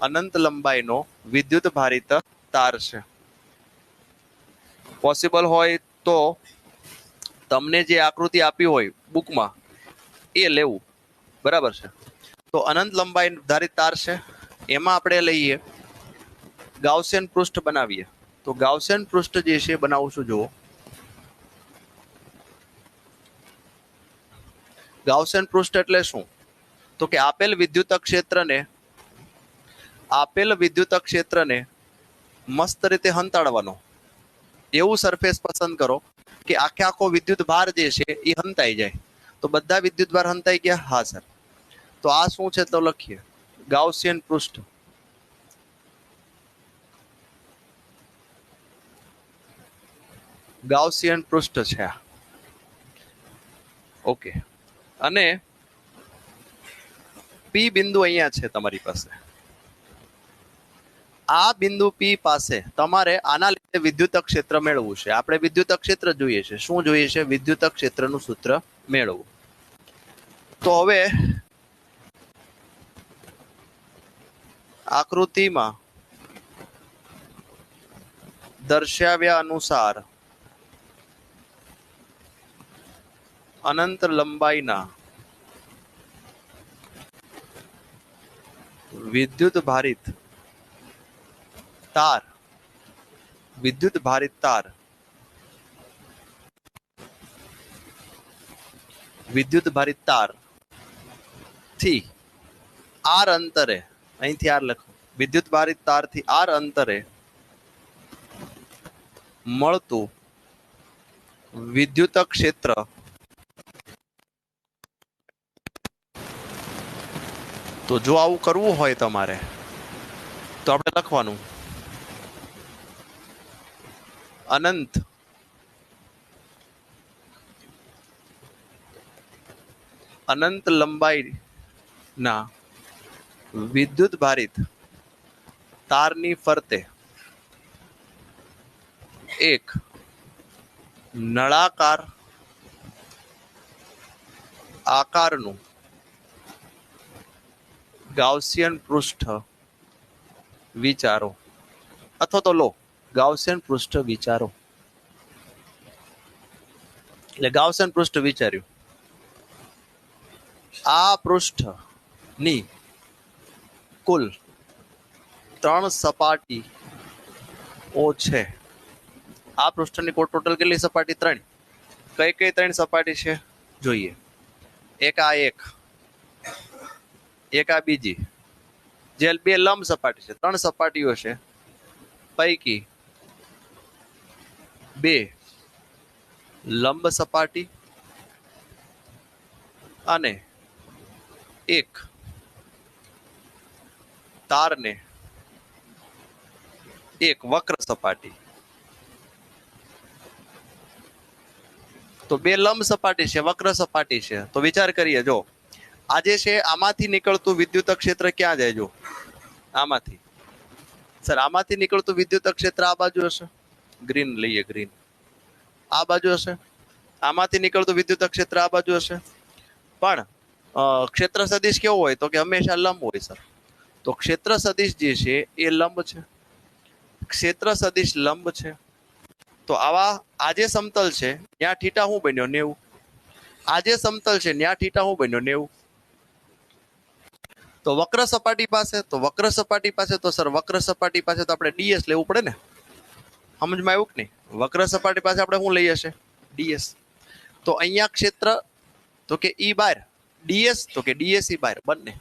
અનંત લંબાઈનો વિદ્યુત ભારિત તાર છે. પોસિબલ હોય તો તમને જે આકૃતિ આપી હોય બુકમાં એ લેવું, બરાબર છે. તો અનંત લંબાઈ ધારિત તાર છે, એમાં આપણે લઈએ ગાઉસિયન પૃષ્ઠ બનાવીએ. તો ગાઉસિયન પૃષ્ઠ જે છે બનાવું છું જુઓ. ગાઉસિયન પૃષ્ઠ એટલે શું? તો કે આપેલ વિદ્યુત ક્ષેત્રને મસ્ત રીતે હંતાડવાનો એવું સરફેસ પસંદ કરો કે આખો વિદ્યુત ભાર જે છે એ હંતાઈ જાય. તો બધા વિદ્યુત ભાર હંતાઈ ગયા? હા સર. તો આ શું છે તો લખીએ ગાઉસિયન પૃષ્ઠ. ગાઉસિયન પૃષ્ઠ છે. ઓકે. અને પી બિંદુ અહીંયા છે તમારી પાસે. આ બિંદુ પી પાસે તમારે આના લીધે વિદ્યુત ક્ષેત્ર મેળવવું છે. આપણે વિદ્યુત ક્ષેત્ર જોઈએ છે. શું જોઈએ છે? વિદ્યુત ક્ષેત્રનું સૂત્ર મેળવવું. તો હવે આકૃતિમાં દર્શાવ્યા અનુસાર અનંત લંબાઈના વિદ્યુત ભારિત તાર થી આર અંતરે, અહીંથી આર લખો, વિદ્યુત ભારિત તાર થી આર અંતરે મળતું વિદ્યુત ક્ષેત્ર તો જો આવું કરવું હોય તમારે તો આપણે લખવાનું અનંત લંબાઈના વિદ્યુત ભારિત તારની ફરતે એક નળાકાર આકારનું ગાઉસિયન પૃષ્ઠ વિચારો, અથવા તો લો ગાઉસિયન પૃષ્ઠ વિચારો. એટલે ગાઉસિયન પૃષ્ઠ વિચાર્યું. આ પૃષ્ઠની કુલ 3 સપાટીઓ છે. આ પૃષ્ઠની કુલ ટોટલ કેટલી સપાટી? 3. કઈ 3 સપાટી છે જોઈએ. એક આ બીજી, જે 2 લંબ સપાટી છે. 3 સપાટીઓ છે, પૈકી 2 લંબ સપાટી અને એક તારને એક વક્ર સપાટી. તો 2 લંબ સપાટી છે, વક્ર સપાટી છે. તો વિચાર કરીએ, જો આ જે છે આમાંથી નીકળતું વિદ્યુત ક્ષેત્ર ક્યાં જાય? જો આમાંથી. સર આમાંથી નીકળતું વિદ્યુત ક્ષેત્ર આ બાજુ હશે. ગ્રીન લઈએ, ગ્રીન. આ બાજુ હશે. આમાંથી નીકળતું વિદ્યુત ક્ષેત્ર આ બાજુ હશે. પણ ક્ષેત્ર સદિશ કેવો હોય? તો કે હંમેશા લંબ હોય સર. તો ક્ષેત્ર સદિશ જે છે એ લંબ છે. ક્ષેત્ર સદિશ લંબ છે. તો આવા આ જે સમતલ છે ત્યાં થીટા શું બન્યો? 90. આ જે સમતલ છે ત્યાં થીટા શું બન્યો? 90. તો વક્ર સપાટી પાસે, તો સર વક્ર સપાટી પાસે તો આપણે ડીએસ લેવું પડે ને. સમજમાં આવ્યું કે નહીં? વક્ર સપાટી પાસે આપણે શું લઈએ છે? ડીએસ. તો અહીંયા ક્ષેત્ર તો કે ઈ બાર, ડીએસ તો કે ડીએસ ઈ બાર, બંને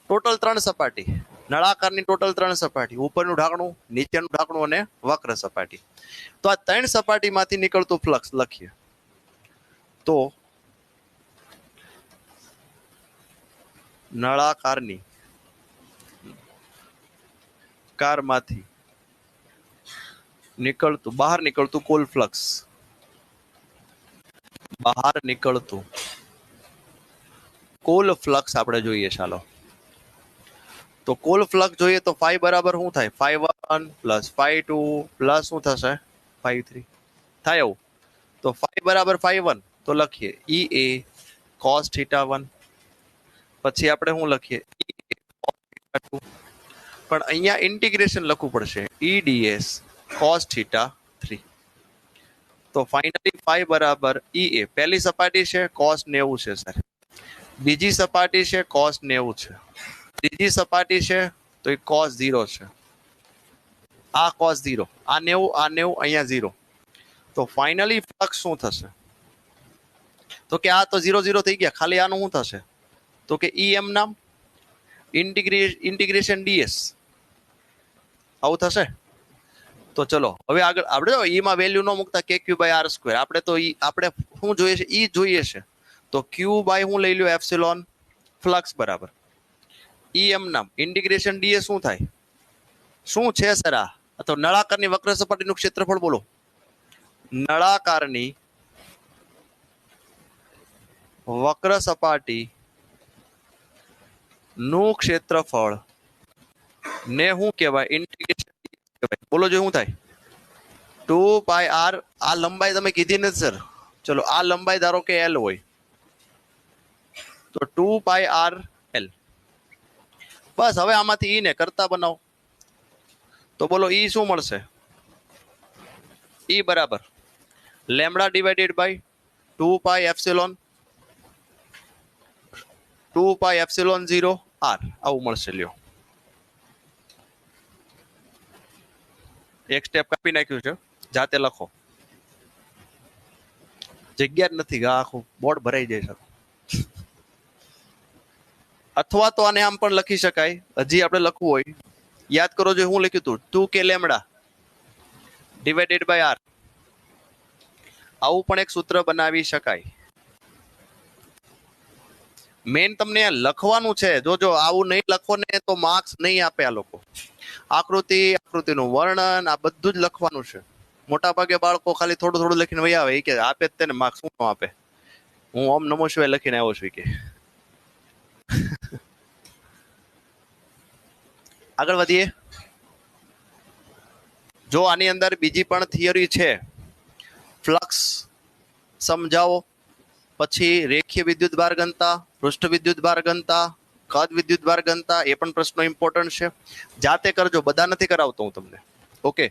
ટોટલ 3 સપાટી. નળાકારની ટોટલ 3 સપાટી, ઉપરનું ઢાંકણું, નીચેનું ઢાંકણું અને વક્ર સપાટી. તો આ 3 સપાટીમાંથી નીકળતું ફ્લક્સ લખીએ. તો નળાકારની કારમાંથી બહાર નીકળતું કુલ ફ્લક્સ, આપણે જોઈએ. ચાલો તો કુલ ફ્લક્સ જોઈએ તો ફાઈ બરાબર શું થાય? φ1 + φ2 પ્લસ શું થશે? φ3 થાય એવું. તો ફાઈ બરાબર φ1 તો લખીએ ઈ cos θ1. પછી આપણે શું લખીએ? cos θ2. પણ અહીંયા ઇન્ટિગ્રેશન લખવું પડશે, eds cos θ3. તો ફાઇનલી ફાઈ બરાબર ઈ પહેલી સપાટી છે cos 90 છે સર. બીજી સપાટી છે cos 90 છે. ત્રીજી સપાટી છે તો એ cos 0 છે. આ cos 0, આ 90, આ 90, અહીંયા 0. તો ફાઇનલી ફ્લક્સ શું થશે? તો કે આ તો 0 0 થઈ ગયા, ખાલી આનું શું થશે? તો કે ઈ એમ નામ ઇન્ટિગ્રેશન ડીએસ આવું થશે. તો ચલો હવે આગળ આપણે જો ઈ માં વેલ્યુ ન મૂકતા કે ક્યુ બાય આર સ્ક્વેર, આપણે તો ઈ આપણે શું જોઈએ છે? ઈ જોઈએ છે. તો ક્યુ બાય હું લઈ લ્યો એપ્સિલોન ફ્લક્સ બરાબર ઈ એમ નામ ઇન્ટિગ્રેશન ડીએસ શું થાય? શું છે સર આ? તો નળાકારની વક્ર સપાટીનું ક્ષેત્રફળ બોલો. નળાકારની વક્ર સપાટી નું ક્ષેત્રફળ ને શું કહેવાય? ઇન્ટિગ્રેશન કહેવાય. બોલો જો શું થાય? 2 પાઈ આર. આ લંબાઈ તમે કીધી નથી સર. ચલો આ લંબાઈ ધારો કે એલ હોય તો 2 પાઈ આર એલ. બસ હવે આમાંથી ઈ ને કરતા બનાવો તો બોલો ઈ શું મળશે? ઈ બરાબર lambda divided by 2 pi epsilon 0 R આવું મળશે. લ્યો એક સ્ટેપ કાપી નાખ્યું છે, જાતે લખો. જગ્યા જ નથી, આખું બોર્ડ ભરાઈ જાય છે. અથવા તો આને આમ પણ લખી શકાય, હજી આપણે લખવું હોય યાદ કરો જો હું લખ્યું હતું 2k lambda divided by R. આવું પણ એક સૂત્ર બનાવી શકાય. મેન તમને લખવાનું છે. જો આવું નહીં લખો ને તો માર્ક્સ નહીં આપે આ લોકો. આકૃતિનું વર્ણન આ બધું જ લખવાનું છે. મોટા ભાગે બાળકો ખાલી થોડું થોડું લખીને વહી આવે કે આપે જ તેને માર્ક્સ શું આપે. હું ઓમ નમો શિવાય લખીને આવ્યો છું કે. આગળ વધીએ. જો આની અંદર બીજી પણ થિયરી છે, ફ્લક્સ સમજાવો, પછી રેખીય વિદ્યુત ભાર ઘનતા, પૃષ્ઠ વિદ્યુત ભાર ઘનતા, કદ વિદ્યુત ભાર ઘનતા, એ પણ પ્રશ્નો ઇમ્પોર્ટન્ટ છે. જાતે કરજો, બધા નથી કરાવતો હું તમને. ઓકે,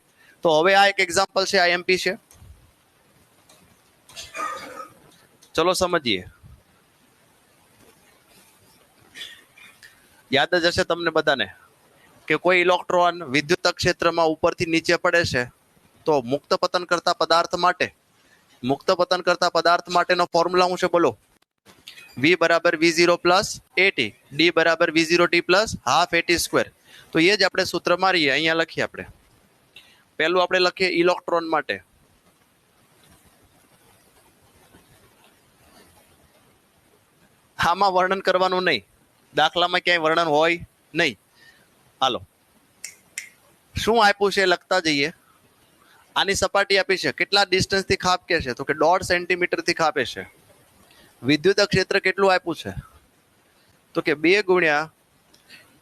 તો હવે આ એક એક્ઝામ્પલ છે, આઈએમપી છે. ચલો સમજીએ. યાદ જ હશે તમને બધાને કે કોઈ ઇલેક્ટ્રોન વિદ્યુત ક્ષેત્રમાં ઉપરથી નીચે પડે છે તો મુક્ત પતન કરતા પદાર્થ માટેનો ફોર્મ્યુલા શું છે બોલો? V બરાબર V0 પ્લસ AT, D બરાબર V0T plus half AT square. તો એ જ આપણે સૂત્ર મારીએ, અહીંયા લખીએ આપણે. પહેલું આપણે લખીએ ઇલેક્ટ્રોન માટે. આમાં વર્ણન કરવાનું નહીં, દાખલામાં ક્યાંય વર્ણન હોય નહીં. હાલો, શું આપ્યું છે લખતા જઈએ. આની સપાટી આપી છે, કેટલા ડિસ્ટન્સ થી ખાપકે છે? તો કે 1.5 સેન્ટીમીટર થી ખાપે છે. વિદ્યુત ક્ષેત્ર કેટલું આપ્યું છે? તો કે 2 ગુણ્યા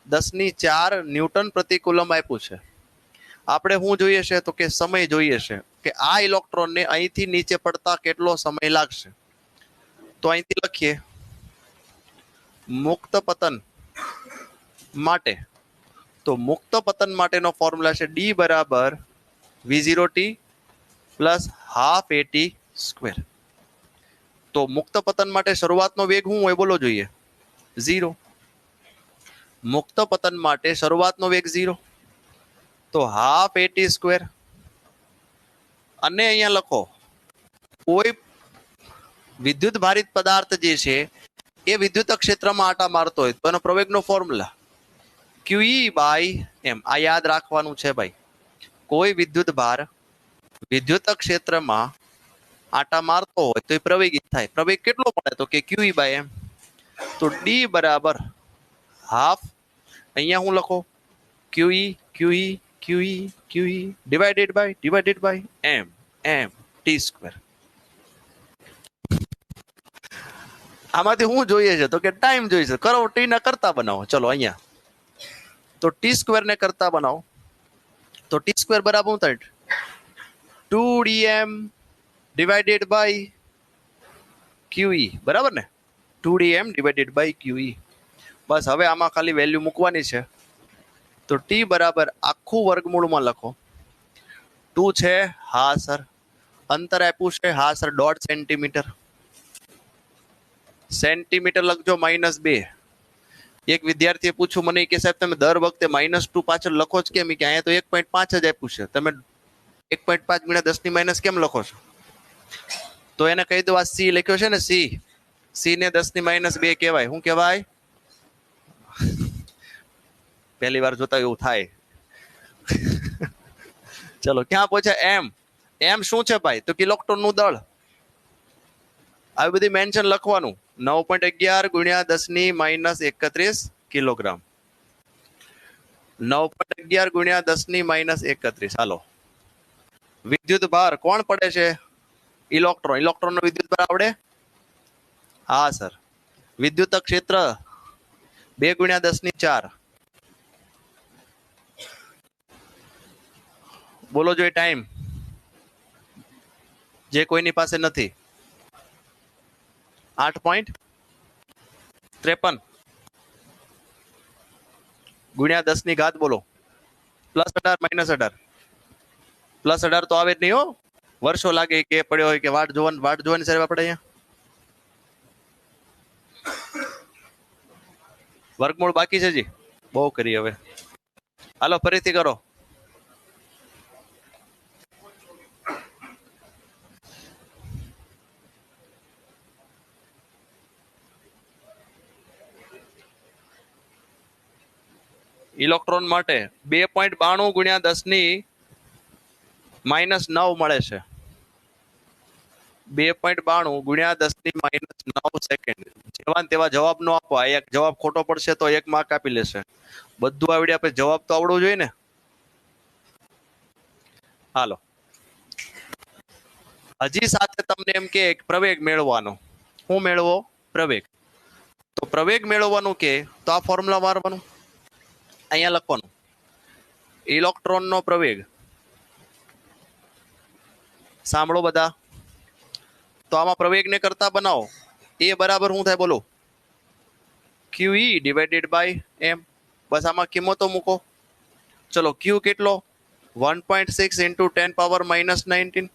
10⁴ ન્યૂટન પ્રતિ કુલમ આપ્યું છે. આપણે શું જોઈએ છે? તો કે સમય જોઈએ છે કે આ ઇલેક્ટ્રોનને અહીંથી નીચે પડતા કેટલો સમય લાગશે. તો અહીંથી લખીએ મુક્ત પતન માટે. તો મુક્ત પતન માટેનો ફોર્મ્યુલા છે D બરાબર V0T plus half AT square. તો મુક્ત પતન માટે શરૂઆતનો વેગ શું હોય બોલો જોઈએ? 0. મુક્ત પતન માટે શરૂઆતનો વેગ 0. તો હાફ AT સ્ક્વેર. અને અહીંયા લખો કોઈ વિદ્યુત ભારિત પદાર્થ જે છે એ વિદ્યુત ક્ષેત્રમાં આટા મારતો હોય તો એનો પ્રવેગનો ફોર્મ્યુલા QE બાય M. આ યાદ રાખવાનું છે ભાઈ. કોઈ વિદ્યુત ભાર વિદ્યુત ક્ષેત્રમાં આટા મારતો હોય તો એ પ્રવેગિત થાય. પ્રવેગ કેટલો પડે? તો કે QE બાય M. તો D બરાબર હાફ, અહીંયા હું લખો QE divided by M T square. આમાંથી શું જોઈએ છે? તો કે ટાઈમ જોઈએ છે. કરો T ના કરતા બનાવો. ચલો અહીંયા તો T સ્ક્વેર ને કરતા બનાવો. તો T સ્ક્વેર બરાબર શું થાય? 2dm divided by QE. બરાબર ને? 2dm divided by QE. બસ હવે આમાં ખાલી વેલ્યુ મૂકવાની છે. તો T બરાબર આખું વર્ગમૂળમાં લખો. 2 છે, હા સર. અંતર આપ્યું છે, હા સર, 1.5 સેન્ટીમીટર. સેન્ટીમીટર લખજો -2. એક વિદ્યાર્થીએ પૂછ્યું મને કે સાહેબ તમે દર વખતે -2 પાછળ લખો જ કેમ? કે અહીંયા તો 1.5 જ આપ્યું છે, તમે 1.5 ગુણ્યા 10 ની માઇનસ કેમ લખો છો? તો એને કહી દો આ સી લખ્યો છે ને, સી ને 10 ની -2 કહેવાય. શું કહેવાય? પહેલી વાર જોતા એવું થાય. ચલો ક્યાં પહોંચ્યા? એમ શું છે ભાઈ? તો કિલોક્ટોન નું દળ. આવી બધી મેન્શન લખવાનું. 9.11 ગુણ્યા 10 ની -31 કિલોગ્રામ. 9.11 ગુણ્યા 10 ની -31. હાલો, વિદ્યુત ભાર કોણ પડે છે? ઇલેક્ટ્રોન. ઇલેક્ટ્રોન નો વિદ્યુત ભાર આવડે? હા સર. વિદ્યુત ક્ષેત્ર 2 ગુણ્યા 10 ની 4. બોલો જોઈએ ટાઈમ, જે કોઈની પાસે નથી. 8.53 ગુણ્યા 10 ની ઘાત. બોલો. +18 -18. +18 તો આવે જ નહીં હો. વર્ષો લાગે કે પડ્યો હોય કે વાટ જોવાની સાહેબ આપણે અહીંયા. વર્ગમૂળ બાકી છે જી, બહુ કરી હવે. હાલો ફરીથી કરો. ઇલેક્ટ્રોન માટે 2.92 ગુણ્યા 10 ની -9 મળે છે. 2.92 ગુણ્યા 10 ની -9 સેકન્ડ. જેવા તેવા જવાબ નો આપો. આ એક જવાબ ખોટો પડશે તો 1 માર્ક આપી લેશે. બધું આવડે, આપણે જવાબ તો આવડવો જોઈએ ને. હાલો, હજી સાથે તમને એમ કે પ્રવેગ મેળવવાનો. શું મેળવો? પ્રવેગ. તો પ્રવેગ મેળવવાનું કે તો આ ફોર્મ્યુલા મારવાનું, અહીંયા લખવાનું. ઇલેક્ટ્રોન નો પ્રવેગ. સાંભળો બધા. તો આમાં પ્રવેગને કરતા બનાવો. એ બરાબર શું થાય? બોલો. QE divided by M. બસ આમાં કિંમતો મૂકો. ચલો, Q કેટલો? 1.6 × 10⁻−19.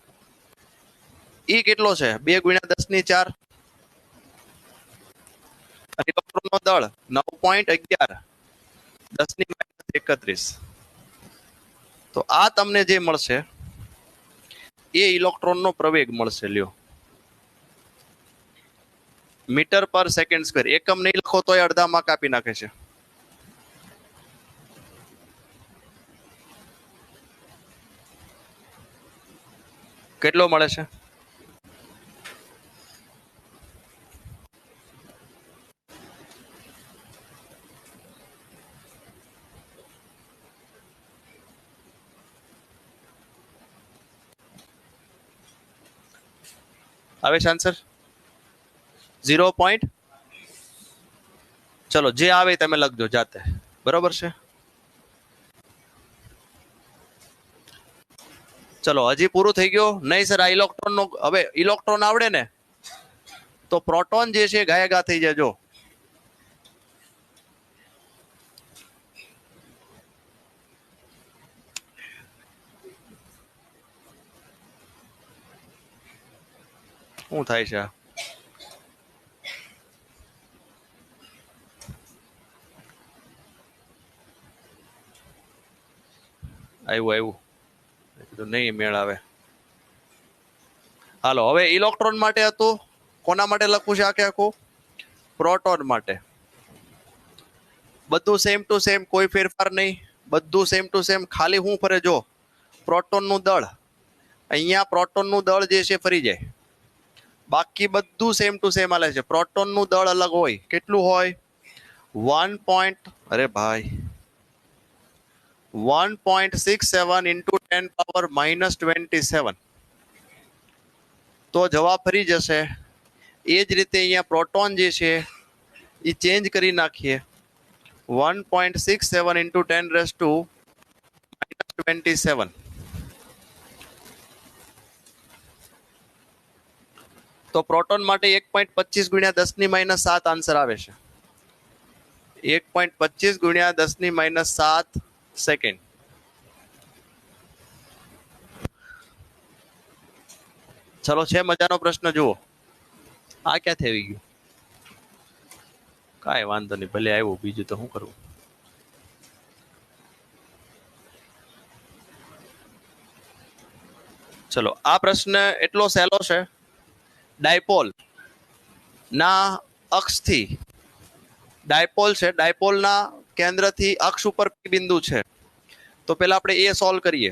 E કેટલો છે? 2 ગુણ્યા 10 ની 4. ઇલેક્ટ્રોન નો દળ 9.11 10 ની -31. તો આ તમને જે મળશે એ ઇલેક્ટ્રોન નો પ્રવેગ મળશે. લ્યો, મીટર/સેકન્ડ². એકમ નહીં લખો તો અડધા માર્ક આપી નાખે છે. કેટલો મળે છે? આવે છે આન્સર? 0. ચલો, જે આવે તમે લખજો જાતે. બરોબર છે? ચલો, હજી પૂરું થઈ ગયો નહીં સર? આ ઇલેક્ટ્રોન નો, હવે ઇલેક્ટ્રોન આવડે ને તો પ્રોટોન જે છે ગાયગા થઈ જાય. જો શું થાય છે. આવ્યું નહીં મેળ આવે. હાલો, હવે ઇલેક્ટ્રોન માટે હતું. કોના માટે લખવું છે આખે આખું? પ્રોટોન માટે. બધું સેમ ટુ સેમ, કોઈ ફેરફાર નહીં. બધું સેમ ટુ સેમ. ખાલી શું ફરે? જો પ્રોટોન નું દળ. અહીંયા પ્રોટોન નું દળ જે છે ફરી જાય. બાકી બધું સેમ ટુ સેમ હાલે છે. પ્રોટોન નું દળ અલગ હોય. કેટલું હોય? 1.67 × 10⁻27. તો જવાબ ફરી જશે. એ જ રીતે અહીંયા પ્રોટોન જે છે એ ચેન્જ કરી નાખીએ. 1.67 × 10⁻27. તો પ્રોટોન માટે 1.25 ગુણ્યા 10 ની -7 આન્સર આવે છે. 1.25 ગુણ્યા 10 ની -7 સેકન્ડ. ચલો, છે મજાનો પ્રશ્ન. જુઓ, આ ક્યાંથી આવી ગયું? કાંઈ વાંધો નહીં, ભલે આવ્યું, બીજું તો શું કરવું. ચલો, આ પ્રશ્ન એટલો સહેલો છે. ડાયપોલ ના અક્ષથી, ડાયપોલ છે, ડાયપોલના કેન્દ્રથી અક્ષ ઉપર P બિંદુ છે. તો પેલા આપણે એ સોલ્વ કરીએ.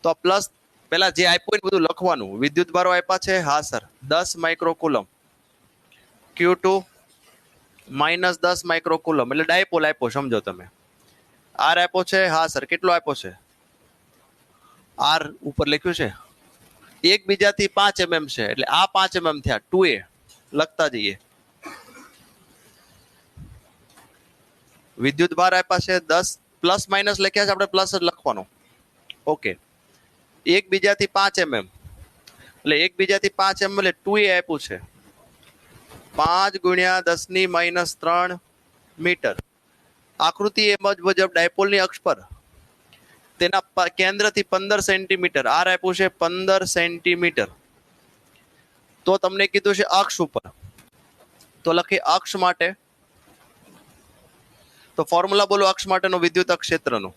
તો પ્લસ પેલા જે આપ્યું એ બધું લખવાનું. વિદ્યુત ભારો આપ્યા છે, હા સર, 10 માઇક્રોકુલમ. Q2 માઇનસ 10 માઇક્રોકુલમ, એટલે ડાયપોલ આપ્યો, સમજો તમે. આર આપ્યો છે, હા સર, કેટલો આપ્યો છે? આર ઉપર લખ્યું છે એકબીજાથી 5 mm છે, એટલે આ 5 mm થયા. 2a લખતા જઈએ. વિદ્યુત ભાર આપ્યા છે 10, પ્લસ માઇનસ લખ્યા છે, આપણે પ્લસ જ લખવાનો. ઓકે, એકબીજાથી 5 mm, એટલે એકબીજાથી 5 mm એટલે 2a આપ્યું છે. 5 ગુણ્યા 10 - 3 મીટર. આકૃતિ એ મુજબ ડાયપોલની અક્ષ પર તેના કેન્દ્રથી 15 સેન્ટીમીટર, આર આપ્યું છે 15 સેન્ટીમીટર. તો તમને કીધું છે અક્ષ ઉપર, તો લખીએ અક્ષ માટે. તો ફોર્મ્યુલા બોલો અક્ષ માટેનો વિદ્યુત ક્ષેત્રનો.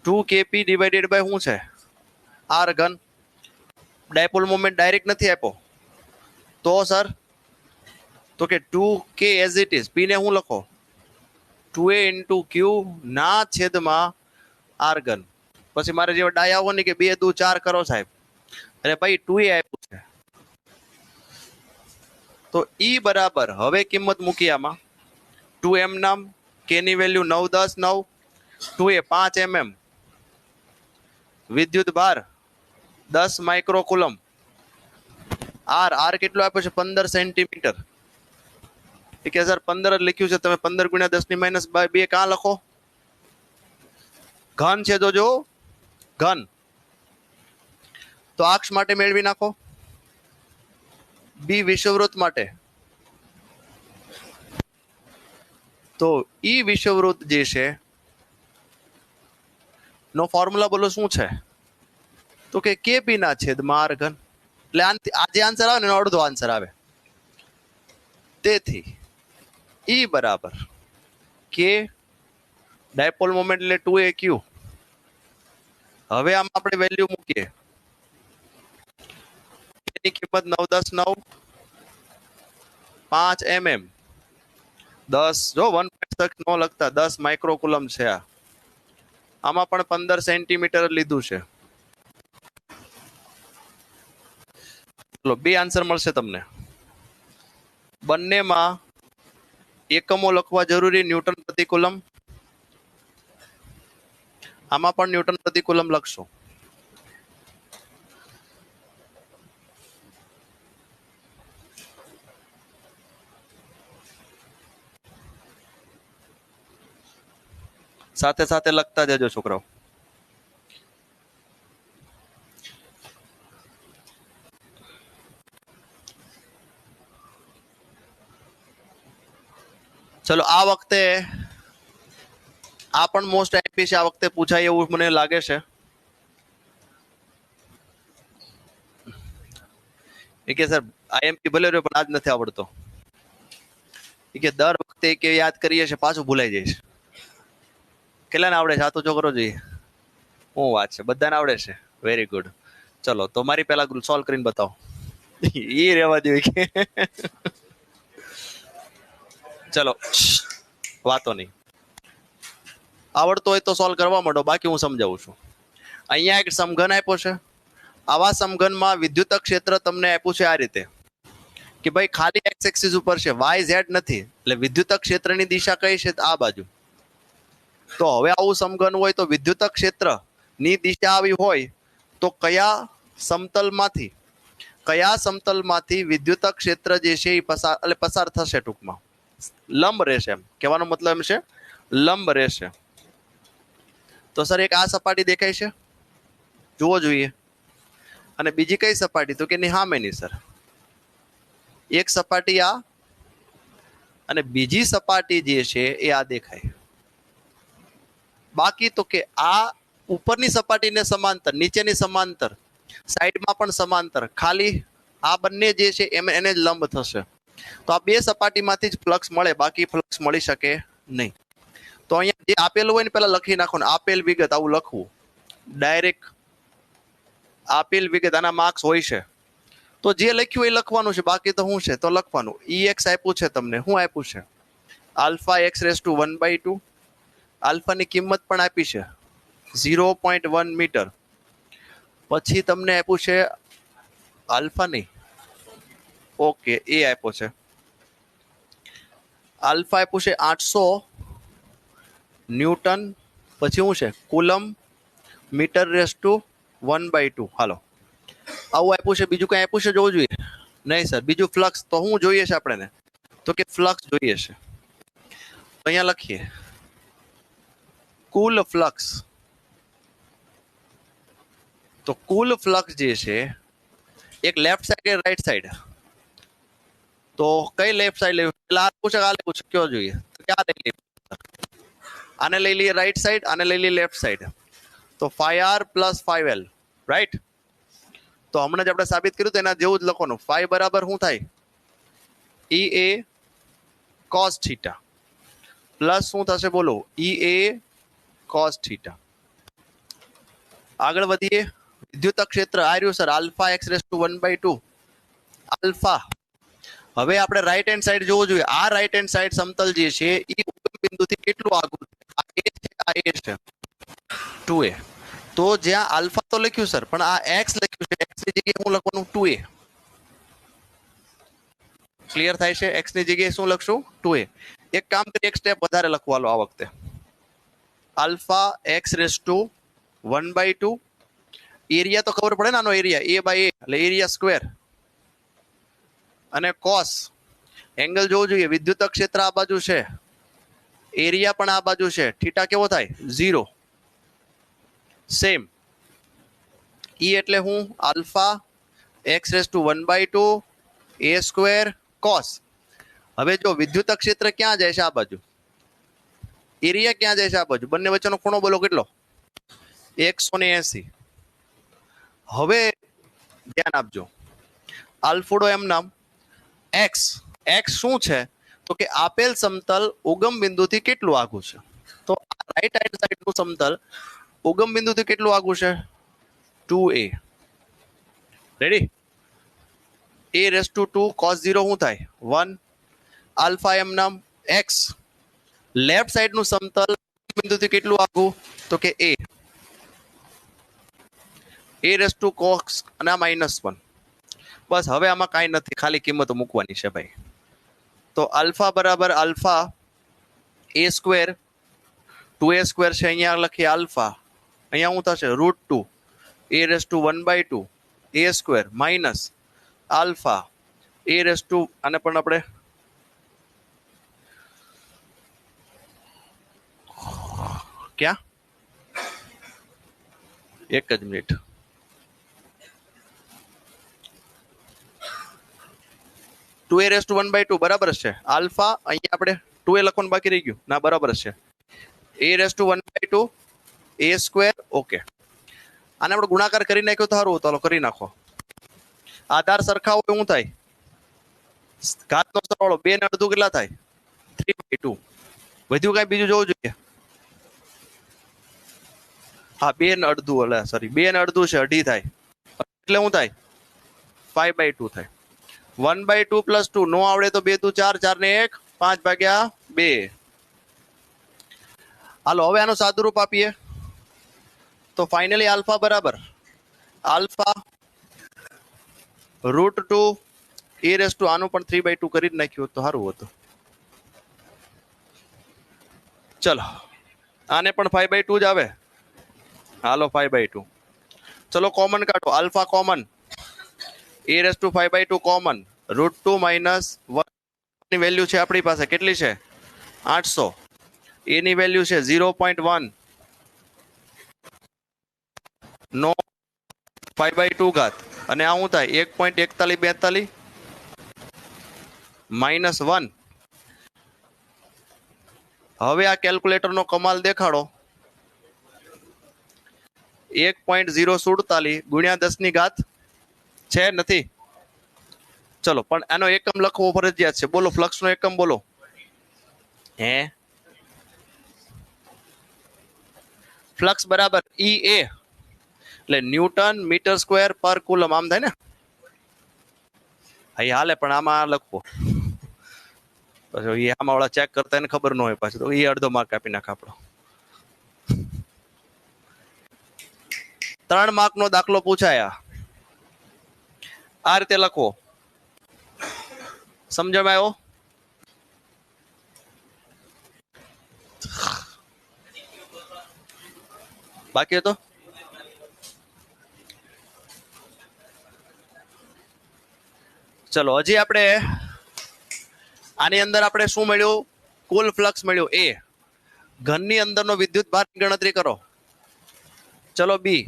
2kp ડિવાઇડેડ બાય શું છે? આર ઘન. ડાયપોલ મોમેન્ટ ડાયરેક્ટ નથી આપ્યો તો સર, તો કે 2k as it is. p ને શું લખો? 2a × q ના છેદમાં આર ઘન. પછી મારે જેવા ડાય આવો ને કે 2 × 2 = 4 કરો સાહેબ, અરે ભાઈ 2a આપ્યું છે. તો E બરાબર, હવે કિંમત મૂકી આમાં. 2m નામ, k ની વેલ્યુ 9 10 9, 2a 5 mm, વિદ્યુત ભાર 10 માઇક્રોકુલમ, આર કેટલો આપ્યો છે? 15 સેન્ટીમીટર. કે સર 15 જ લખ્યું છે, તમે 15 ગુણ્યા 10 - 2 કાં લખો? ઘન છે, તો જો ઘન. તો અક્ષ માટે મેળવી નાખો. બી વિષુવવૃત્ત માટે, તો ઈ વિષુવવૃત્ત જે છે નો ફોર્મ્યુલા બોલો શું છે? તો કે કેપી ના છેદમાં આર ઘન. એટલે આ જે આન્સર આવે ને એનો અડધો આન્સર આવે. તેથી ઈ બરાબર કે ડાયપોલ મોમેન્ટ એટલે 2aq. હવે આમાં આપણે વેલ્યુ મૂકીએ. એની કિંમત 9 10 9, 5 mm, 10, જો 1.6 નો લખતા 10 માઇક્રોકુલમ છે. આમાં પણ 15 સેન્ટીમીટર લીધું છે. ચલો, બે આન્સર મળશે તમને. બંનેમાં એકમો લખવા જરૂરી, ન્યૂટન પ્રતિ કુલમ. આમાં પણ ન્યૂટન પ્રતિ કુલમ લખશો. સાથે સાથે લખતા જજો છોકરાઓ. ચલો, આ વખતે આ પણ મોસ્ટ આઈપી છે, આ વખતે પૂછાય એવું મને લાગે છે. કે સર આઈએમપી ભલે રહ્યો પણ આજ નથી આવડતો. કે દર વખતે કે યાદ કરીએ છે, પાછું ભૂલાઈ જાય છે. કેટલાને આવડે છે? આ તો છોકરો જોઈએ. શું વાત છે, બધાને આવડે છે. Very good. ચલો, તો મારી પેલા સોલ્વ કરીને બતાવો. એ રહેવા જોઈએ કે ચલો, વાતો નહીં. આવડતો હોય તો સોલ્વ કરવા માંડો, બાકી હું સમજાવું છું. અહીંયા એક સમઘન આપ્યો છે. આવા સમઘનમાં વિદ્યુત ક્ષેત્ર તમને આપ્યું છે આ રીતે કે ભાઈ ખાલી એક્સ એક્સિસ ઉપર છે, વાય ઝેડ નથી. એટલે વિદ્યુત ક્ષેત્રની દિશા કઈ છે? આ બાજુ. તો હવે આવું સમઘન હોય તો વિદ્યુત ક્ષેત્રની દિશા આવી હોય તો કયા સમતલમાંથી વિદ્યુત ક્ષેત્ર જે છે એ પસાર થશે? ટૂંકમાં લંબ રહેશે. એમ કહેવાનો મતલબ એમ છે, લંબ રહેશે. તો સર એક આ સપાટી દેખાય છે, જુઓ જોઈએ. અને બીજી કઈ સપાટી? તો કે સામેની સર. એક સપાટી આ અને બીજી સપાટી જે છે એ આ દેખાય. બાકી તો કે આ ઉપરની સપાટીને સમાંતર, નીચેની સમાંતર, સાઈડમાં પણ સમાંતર, ખાલી આ બંને જે છે એને જ લંબ થશે. તો આ બે સપાટીમાંથી જ ફ્લક્સ મળે, બાકી ફ્લક્સ મળી શકે નહીં. તો અહીંયા જે આપેલું હોય ને પેલા લખી નાખો ને, આપેલ વિગત આવું લખવું ડાયરેક્ટ. આપેલ વિગત આના માર્ક્સ હોય છે, તો જે લખ્યું એ લખવાનું છે, બાકી તો શું છે તો લખવાનું. EX આપ્યું છે તમને, શું આપ્યું છે? Alpha x⁻1/2. આલ્ફાની કિંમત પણ આપી છે 0.1 મીટર. પછી તમને આપ્યું છે આલ્ફા નહીં, ઓકે, એ આપ્યો છે આલ્ફા આપ્યું છે 800 ન્યૂટન. પછી શું છે? Coulomb m²1/2. હાલો, આવું આપ્યું છે. બીજું કઈ આપ્યું છે જોવું જોઈએ? નહીં સર. બીજું ફ્લક્સ તો શું જોઈએ છે આપણે? તો કે ફ્લક્સ જોઈએ છે. અહીંયા લખીએ કુલ ફ્લક્સ. તો કુલ ફ્લક્સ જે છે, એક લેફ્ટ સાઈડ કે રાઈટ સાઈડ? તો કઈ લેફ્ટ સાઈડ લેવું? આ પૂછે, આ પૂછે કયો જોઈએ? ક્યાં લઈ લઈએ? આને લઈ લઈએ રાઈટ સાઈડ, આને લઈ લઈએ લેફ્ટ સાઈડ. તો 5r + 5l, રાઈટ? તો હમણાં જ આપણે સાબિત કર્યું તો એના જેવું જ લખવાનું. 5 બરાબર શું થાય? EA cos θ પ્લસ શું થશે બોલો? EA cos θ. આગળ વધીએ. વિદ્યુત ક્ષેત્ર આ રહ્યું સર, આલ્ફા x⁻1/2 આલ્ફા. હવે આપણે રાઈટ હેન્ડ સાઈડ જોવું જોઈએ. આ રાઈટ હેન્ડ સાઈડ સમતલ જે છે એ ઉગમ બિંદુથી કેટલું આગળ? આ A છે, આ A છે 2a. તો જ્યાં આલ્ફા તો લખ્યું સર, પણ આ x લખ્યું છે, x ની જગ્યાએ હું લખવાનું 2a. ક્લિયર થાય છે? x ની જગ્યાએ શું લખશું? 2a. એક કામ કરી, એક સ્ટેપ વધારે લખવાલો આ વખતે. Alpha x⁻1/2. એરિયા તો ખબર પડે ને, આનો એરિયા A/A એટલે એરિયા સ્ક્વેર. અને કોસ એંગલ જોવું જોઈએ. વિદ્યુત ક્ષેત્ર આ બાજુ છે, એરિયા પણ આ બાજુ છે. થીટા કેવો થાય? 0. સેમ. E એટલે હું? Alpha x⁻1/2 A² cos. હવે જો વિદ્યુત ક્ષેત્ર ક્યાં જાય છે? આ બાજુ. એરિયા ક્યાં જાય છે? આ બાજુ. બંને વચ્ચેનો ખૂણો બોલો કેટલો? 180. હવે ધ્યાન આપજો. આલ્ફોડો એમ નામ x. x શું છે? તો કે આપેલ સમતલ ઉગમ બિંદુથી કેટલું આગું છે? તો રાઈટ હેન્ડ સાઈડ નું સમતલ ઉગમ બિંદુથી કેટલું આગું છે? 2a. રેડી? A⁻2 cos 0 શું થાય? 1. આલ્ફા એમ નામ x. લેફ્ટ સાઈડ નું સમતલ બિંદુથી કેટલું આગું? તો કે a. A⁻2 cos અને આ -1. બસ હવે આમાં કાંઈ નથી, ખાલી કિંમતો મૂકવાની છે ભાઈ. તો આલ્ફા બરાબર આલ્ફા A², 2a² છે, અહીંયા લખીએ આલ્ફા. અહીંયા શું થશે? √2 A⁻1/2 A² minus alpha A⁻, આને પણ આપણે ક્યાં? એક જ મિનિટ. A⁻1/2 બરાબર છે. આલ્ફા અહીંયા આપણે 2a લખવાનું બાકી રહી ગયું. ના, બરાબર છે. A⁻1/2 A². ઓકે. આને આપણે ગુણાકાર કરી નાખ્યો તો સારું. ચાલો કરી નાખો. આધાર સરખા હોય શું થાય? ઘાતનો સરવાળો 2 ને અડધું કેટલા થાય? 3/2. વધ્યું કઈ બીજું જોવું જોઈએ? હા, 2 ને અડધું, એટલે સોરી 2 ને અડધું છે, અઢી થાય એટલે શું થાય? 5/2 થાય. 1/2 + 2 નો આવડે તો 2 × 2 = 4, 4 ને 1 5/2. હાલો હવે આનું સાદુરૂપ આપીએ તો ફાઇનલી આલ્ફા બરાબર આલ્ફા √2 A⁻, આનું પણ 3/2 કરી જ નાખ્યું તો સારું હતું. ચલો આને પણ 5/2 જ આવે. હાલો 5/2. ચલો કોમન કાઢો. આલ્ફા કોમન, A⁻5/2 કોમન, √2 - 1 ની વેલ્યુ છે આપણી પાસે કેટલી છે? 800. A ની વેલ્યુ છે 0.1. નો 5/2 ઘાત અને આ શું થાય? 1.4142 -1. હવે આ કેલ્ક્યુલેટરનો કમાલ દેખાડો. 1.047 × 10 ની ઘાત છે નથી? ચલો પણ આનો એકમ લખવો ફરજિયાત છે. બોલો ફ્લક્સ નો એકમ બોલો. હે ફ્લક્સ બરાબર ઈ એ એટલે newton metre square per coulomb. આમ થાય ને? અહીં હાલે પણ આમાં લખવો પછી આમાં વાળા ચેક કરતા એને ખબર ન હોય પાછું તો એ અડધો માર્ક આપી નાખે આપણો. 3 માર્ક નો દાખલો પૂછાયા આ રીતે લખવો. સમજમાં આવ્યો? બાકી હતો ચલો હજી આપણે આની અંદર આપણે શું મળ્યું? કુલ ફ્લક્સ મળ્યું એ. ઘનની અંદરનો વિદ્યુત ભારની ગણતરી કરો. ચલો બી.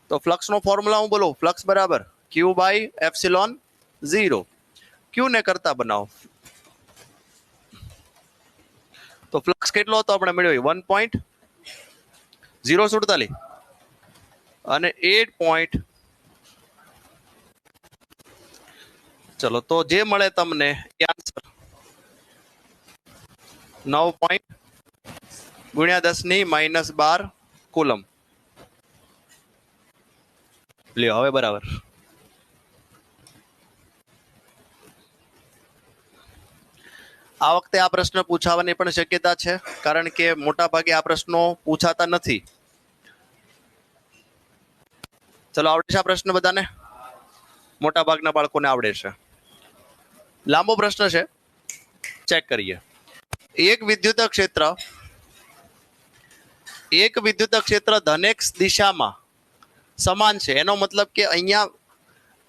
તો ફ્લક્સ નો ફોર્મ્યુલા હું બોલું. ફ્લક્સ બરાબર ક્યુ બાય એપ્સિલોન 0. ક્યુ ને કરતા બનાવો તો ફ્લક્સ કેટલો હતો આપણે મળ્યો 1.047 અને 8. ચલો તો જે મળે તમને એ આન્સર 9 ગુણ્યા 10⁻12 કુલમ. લ્યો હવે બરાબર. આ વખતે આ પ્રશ્ન પૂછાવાની પણ શક્યતા છે કારણ કે મોટા ભાગે આ પ્રશ્નો પૂછાતા નથી. ચલો આવડે છે આ પ્રશ્ન બધાને? મોટા ભાગના બાળકોને આવડે છે. લાંબો પ્રશ્ન છે, ચેક કરીએ. એક વિદ્યુત ક્ષેત્ર ધનેક દિશામાં સમાન છે. એનો મતલબ કે અહીંયા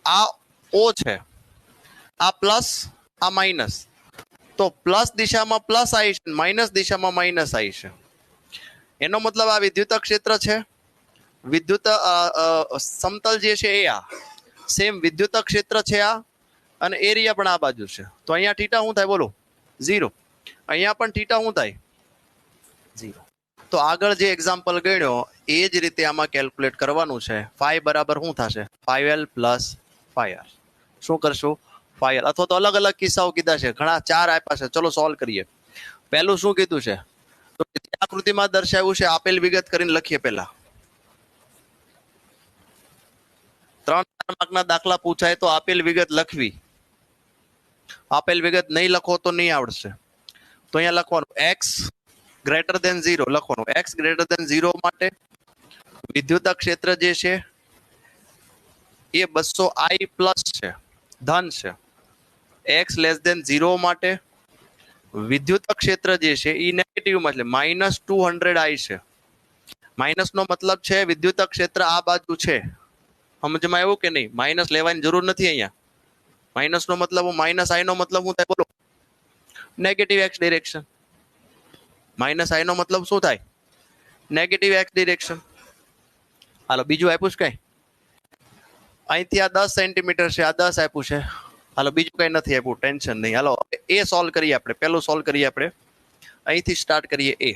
આ ઓ છે, આ પ્લસ, આ માઇનસ. તો પ્લસ દિશામાં પ્લસ આવી છે, માઇનસ દિશામાં માઇનસ આવી છે. એનો મતલબ આ વિદ્યુત ક્ષેત્ર છે. વિદ્યુત સમતલ જે છે એ આ સેમ વિદ્યુત ક્ષેત્ર છે આ, અને એરિયા પણ આ બાજુ છે. તો અહીંયા થીટા શું થાય બોલો? 0. અહીંયા પણ થીટા શું થાય? 0. તો આગળ જે એક્ઝામ્પલ ગણ્યો એ જ રીતે આમાં કેલ્ક્યુલેટ કરવાનું છે. ફાઈ બરાબર શું થશે? 5L + 5R. શું કરશું? 5L. અથવા તો અલગ અલગ કિસ્સાઓ કીધા છે, ઘણા 4 આપ્યા છે. ચલો સોલ્વ કરીએ. પહેલું શું કીધું છે? તો આકૃતિમાં દર્શાવ્યું છે આપેલ વિગત કરીને લખીએ. પહેલા 3 માર્કના દાખલા પૂછાય તો આપેલ વિગત લખવી. આપેલ વિગત નહીં લખો તો નહીં આવડશે. તો અહીંયા લખવાનું x ગ્રેટર ધેન 0 લખવાનું. x ગ્રેટર ધેન 0 માટે વિદ્યુત ક્ષેત્ર જે છે એ 200I પ્લસ છે, ધન છે. x લેસ ધેન 0 માટે વિદ્યુત ક્ષેત્ર જે છે એ નેગેટિવમાં એટલે -200I છે. માઇનસ નો મતલબ છે વિદ્યુત ક્ષેત્ર આ બાજુ છે. સમજમાં આવ્યું કે નહીં? માઇનસ લેવાની જરૂર નથી અહીંયા. માઇનસ નો મતલબ -I નો મતલબ શું થાય બોલો? Negative x direction. -I નો મતલબ શું થાય? Negative x direction. હાલો બીજું આપ્યું છે કઈ? અહીંથી આ 10 સેન્ટીમીટર છે, આ 10 આપ્યું છે. હાલો બીજું કઈ નથી આપ્યું, ટેન્શન નહીં. હાલો એ સોલ્વ કરીએ આપણે. પહેલું સોલ્વ કરીએ આપણે. અહીંથી સ્ટાર્ટ કરીએ. એ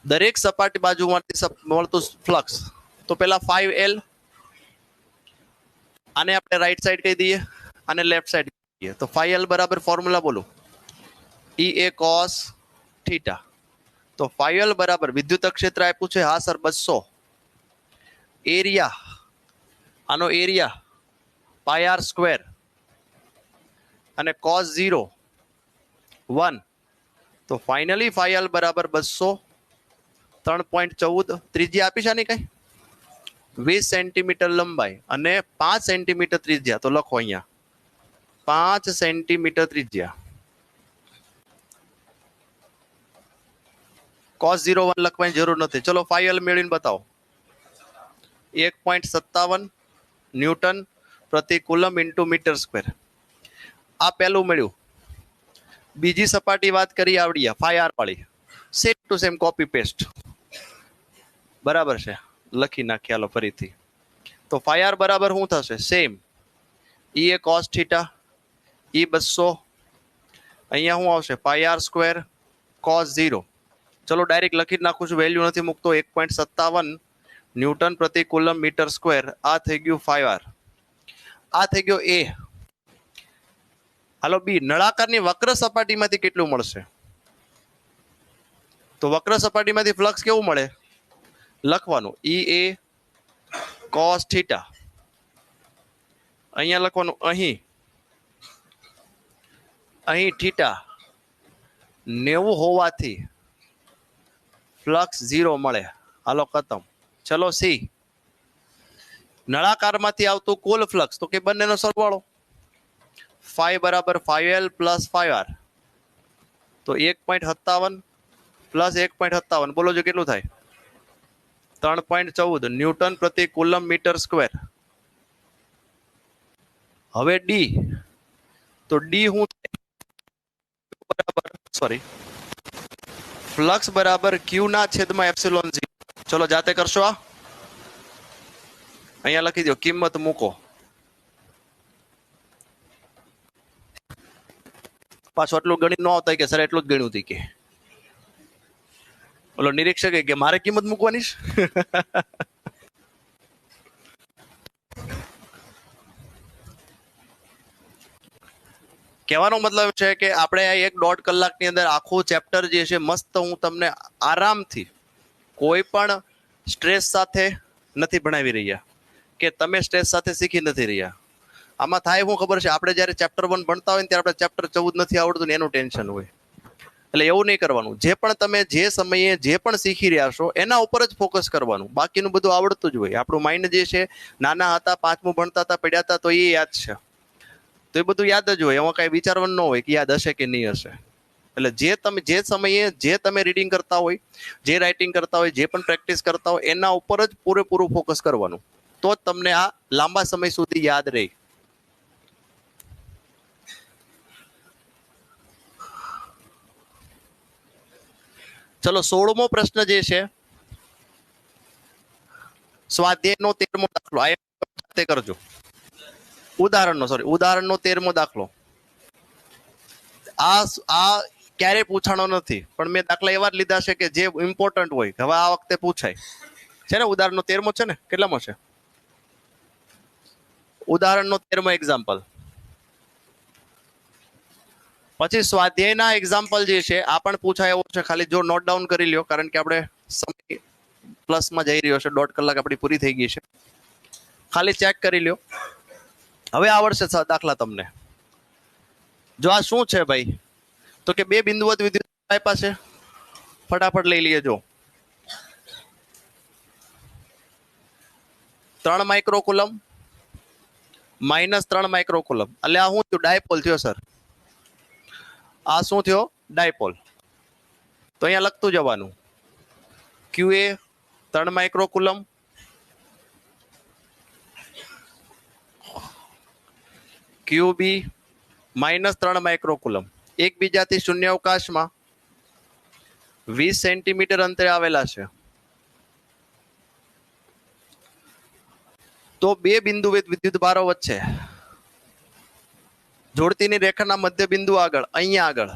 દરેક સપાટી બાજુમાંથી મળતું ફ્લક્સ. તો પેલા 5L, આને આપણે રાઈટ સાઈડ કહી દઈએ, આને લેફ્ટ સાઈડ કહી દઈએ. તો 5L બરાબર ફોર્મ્યુલા બોલો. EA cos θ. તો 5L બરાબર વિદ્યુત ક્ષેત્ર આપ્યું છે હા સર 200. એરિયા, આનો એરિયા πr² અને cos 0 1. તો ફાઇનલી 5L બરાબર 200. 3.14 ત્રિજ્યા આપી છે ને કઈ 20 સેન્ટીમીટર લંબાઈ અને 5 સેન્ટીમીટર ત્રિજ્યા. તો લખો અહીંયા 5 સેન્ટીમીટર ત્રિજ્યા. cos 0 1 લખવાની જરૂર નથી. ચલો 5L મેળવીને બતાવો. 1.57 ન્યૂટન પ્રતિ કુલમ ઇન્ટુ મીટર સ્ક્વેર. આ પહેલું મળ્યું. બીજી સપાટી વાત કરી આવડી 5R વાળી. Same to same copy paste. બરાબર છે, લખી નાખીએ હાલો ફરીથી. તો 5R બરાબર શું થશે? Same EA cos θ, E 200. અહીંયા શું આવશે? πr². cos 0. ચલો ડાયરેક્ટ લખી જ નાખું છું, વેલ્યુ નથી મૂકતો. 1.57 ન્યૂટન પ્રતિ કુલમ મીટર સ્ક્વેર. આ થઈ ગયું 5r. આ થઈ ગયો એ. હાલો બી, નળાકારની વક્ર સપાટીમાંથી કેટલું મળશે? તો વક્ર સપાટીમાંથી ફ્લક્સ કેવું મળે? લખવાનું ઈ એ cos થીટા. અહીંયા લખવાનું અહીં થીટા 90 હોવાથી ફ્લક્સ 0 મળે. હાલો ખતમ. ચલો સી, નળાકારમાંથી આવતું કુલ ફ્લક્સ, તો કે બંનેનો સરવાળો. 5 બરાબર 5L પ્લસ 5R. તો 1.57 પ્લસ 1.57, બોલો જો કેટલું થાય? 3.14 ન્યૂટન પ્રતિ કુલમ મીટર સ્ક્વેર. હવે ડી, તો ડી હું બરાબર ફ્લક્સ બરાબર ક્યુ ના છેદમાં એપ્સિલોન 0. ચલો જાતે કરશો. આ અહીંયા લખી દો, કિંમત મૂકો. પાછું આટલું ગણિત ન આવતા કે સર એટલું જ ગણ્યું હતું કે ઓલો નિરીક્ષક કે મારે કિંમત મૂકવાની છે. કહેવાનો મતલબ છે કે આપણે આ 1.5 કલાકની અંદર આખું ચેપ્ટર જે છે મસ્ત હું તમને આરામથી કોઈ પણ સ્ટ્રેસ સાથે નથી ભણાવી રહ્યા કે તમે સ્ટ્રેસ સાથે શીખી નથી રહ્યા. આમાં થાય શું ખબર છે, આપણે જ્યારે ચેપ્ટર 1 ભણતા હોય ને ત્યારે આપણે ચેપ્ટર 14 નથી આવડતું ને એનું ટેન્શન હોય. એટલે એવું નહીં કરવાનું. જે પણ તમે જે સમયે જે પણ શીખી રહ્યા છો એના ઉપર જ ફોકસ કરવાનું. બાકીનું બધું આવડતું જ હોય. આપણું માઇન્ડ જે છે, નાના હતા 5મું ભણતા હતા, પડ્યા હતા, તો એ યાદ છે. તો એ બધું યાદ જ હોય. એમાં કઈ વિચારવાનું ન હોય કે યાદ હશે કે નહીં હશે. એટલે જે સમયે જે તમે રીડિંગ કરતા હોય, જે રાઇટિંગ કરતા હોય, જે પણ પ્રેક્ટિસ કરતા હોય એના ઉપર જ પૂરેપૂરું ફોકસ કરવાનું. તો જ તમને આ લાંબા સમય સુધી યાદ રહે. ચલો 16મો પ્રશ્ન જે છે, સ્વાધ્યાયનો 13મો દાખલો. આ કરજો. ઉદાહરણનો 13મો દાખલો. આ ક્યારે પૂછાણો નથી, પણ મેં દાખલા એવા જ લીધા છે કે જે ઇમ્પોર્ટન્ટ હોય. હવે આ વખતે પૂછાય છે ને. ઉદાહરણનો 13મો છે ને, કેટલામો છે? ઉદાહરણનો 13મો એક્ઝામ્પલ. પછી સ્વાધ્યાયના એક્ઝામ્પલ જે છે આ પણ પૂછાય એવો છે. ખાલી જો નોટ ડાઉન કરી લ્યો, કારણ કે આપણે સમય પ્લસમાં જઈ રહ્યો છે. 1.5 કલાક આપણી પૂરી થઈ ગઈ છે. ખાલી ચેક કરી લ્યો. હવે આવડશે દાખલા તમને. જો આ શું છે ભાઈ, તો કે 2 બિંદુવત વિદ્યુત આપ્યા છે. ફટાફટ લઈ લઈએ. જો 3 માઇક્રોકુલમ -3 માઇક્રોકુલમ. એટલે આ શું થયું? ડાયપોલ થયો સર. આ શું થયો? ડાયપોલ. તો અહીંયા લખતું જવાનું, QA 3 માઇક્રોકુલમ, QB -3 માઇક્રોકુલમ. એકબીજાથી શૂન્ય અવકાશમાં 20 સેન્ટીમીટર અંતરે આવેલા છે. તો 2 બિંદુ વિદ્યુત ભારો વચ્ચે જોડતીની રેખાના મધ્ય બિંદુ આગળ, અહીંયા આગળ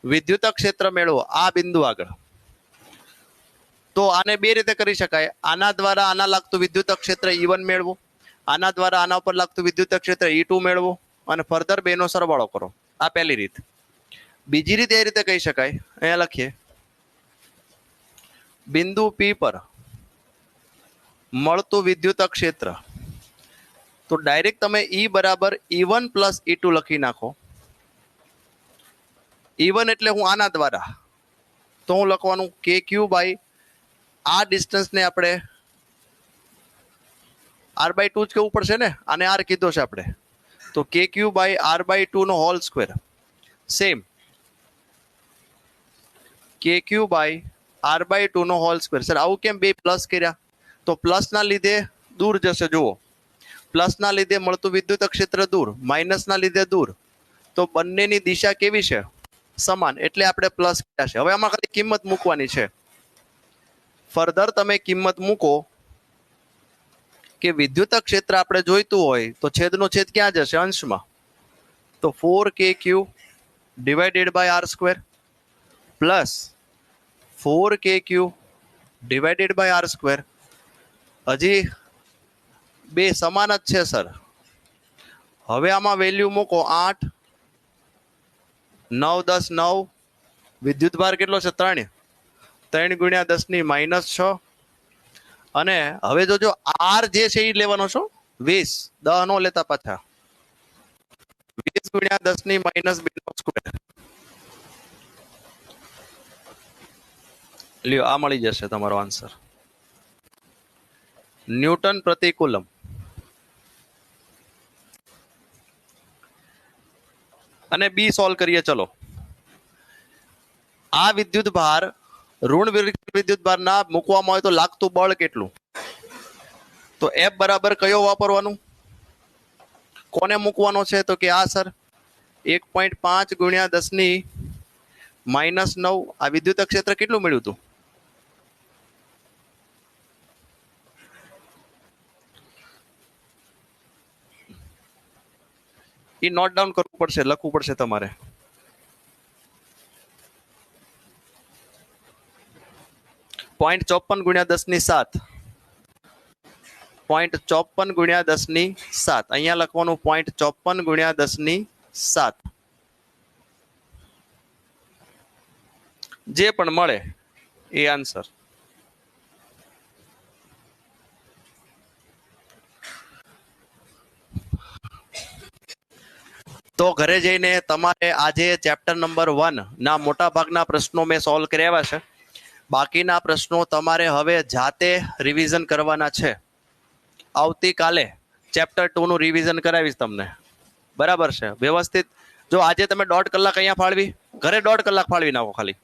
વિદ્યુત ક્ષેત્ર મેળવો. આ બિંદુ આગળ. તો આને 2 રીતે કરી શકાય. આના દ્વારા આના લાગતું વિદ્યુત ક્ષેત્ર E1 મેળવો, આના દ્વારા આના ઉપર લાગતું વિદ્યુત ક્ષેત્ર E2 મેળવો, અને ફર્ધર 2 નો સરવાળો કરો. આ પહેલી રીત. બીજી રીત એ રીતે કહી શકાય. અહીંયા લખીએ, બિંદુ P પર મળતું વિદ્યુત ક્ષેત્ર. તો ડાયરેક્ટ તમે E બરાબર E1 પ્લસ E2 લખી નાખો. E1 એટલે હું આના દ્વારા, તો હું લખવાનું KQ બાય આ ડિસ્ટન્સને આપણે R/2 જ કેવું પડશે ને. આને R કીધો છે આપણે, તો KQ બાય R/2 નો whole square. Same KQ by R/2 નો હોલ સ્ક્વેર. સર આવું કેમ 2 પ્લસ કર્યા? તો પ્લસના લીધે દૂર જશે. જુઓ, પ્લસના લીધે મળતું વિદ્યુત ક્ષેત્ર દૂર, માઇનસના લીધે દૂર. તો બંનેની દિશા કેવી છે? સમાન. એટલે આપણે પ્લસ કર્યા છે. હવે આમાં ખાલી કિંમત મૂકવાની છે. ફર્ધર તમે કિંમત મૂકો કે વિદ્યુત ક્ષેત્ર આપણે જોઈતું હોય તો છેદનો છેદ ક્યાં જશે? અંશમાં. તો 4KQ divided by R square. Plus 4KQ divided by R square. હજી બે સમાન જ છે સર. હવે આમાં વેલ્યુ મૂકો 8, 9, 10, 9. વિદ્યુત ભાર કેટલો છે? 3. 3 ગુણ્યા 10 ની -6. અને હવે જો આર જે છે એ લેવાનો છો 20, 10 નો લેતા પાછા. 20 ગુણ્યા 10 ની -2 નો સ્ક્વેર. લ્યો આ મળી જશે તમારો આન્સર. ન્યૂટન પ્રતિ કુલમ. અને બી સોલ્વ કરીએ ચલો. આ વિદ્યુત ભાર ઋણ વિદ્યુત ભાર ના મૂકવામાં આવે તો લાગતું બળ કેટલું? તો એફ બરાબર કયો વાપરવાનું? કોને મૂકવાનો છે? તો કે આ સર 1.5 ગુણ્યા 10 ની -9. આ વિદ્યુત ક્ષેત્ર કેટલું મળ્યું હતું? એ નોટ ડાઉન કરવું પડશે, લખવું પડશે તમારે. .54 ગુણ્યા 10 ની 7. 0.54 ગુણ્યા 10 ની 7. અહીંયા લખવાનું 0.54 ગુણ્યા 10 ની 7. જે પણ મળે એ આન્સર. તો ઘરે જઈને તમારે આજે ચેપ્ટર નંબર 1 ના મોટા ભાગના પ્રશ્નો મેં સોલ્વ કર્યા છે. બાકીના પ્રશ્નો તમારે હવે જાતે રિવિઝન કરવાના છે. આવતીકાલે ચેપ્ટર 2 નું રિવિઝન કરાવીશ તમને. બરાબર છે? વ્યવસ્થિત. જો આજે તમે 1.5 કલાક અહીંયા ફાળવી, ઘરે 1.5 કલાક ફાળવી નાખો ખાલી,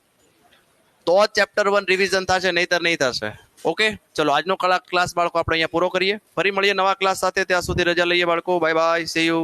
તો જ ચેપ્ટર 1 રિવિઝન થશે, નહીતર નહીં થશે. ઓકે, ચલો આજનો ક્લાસ બાળકો આપણે અહીંયા પૂરો કરીએ. ફરી મળીએ નવા ક્લાસ સાથે. ત્યાં સુધી રજા લઈએ બાળકો. Bye bye, C you.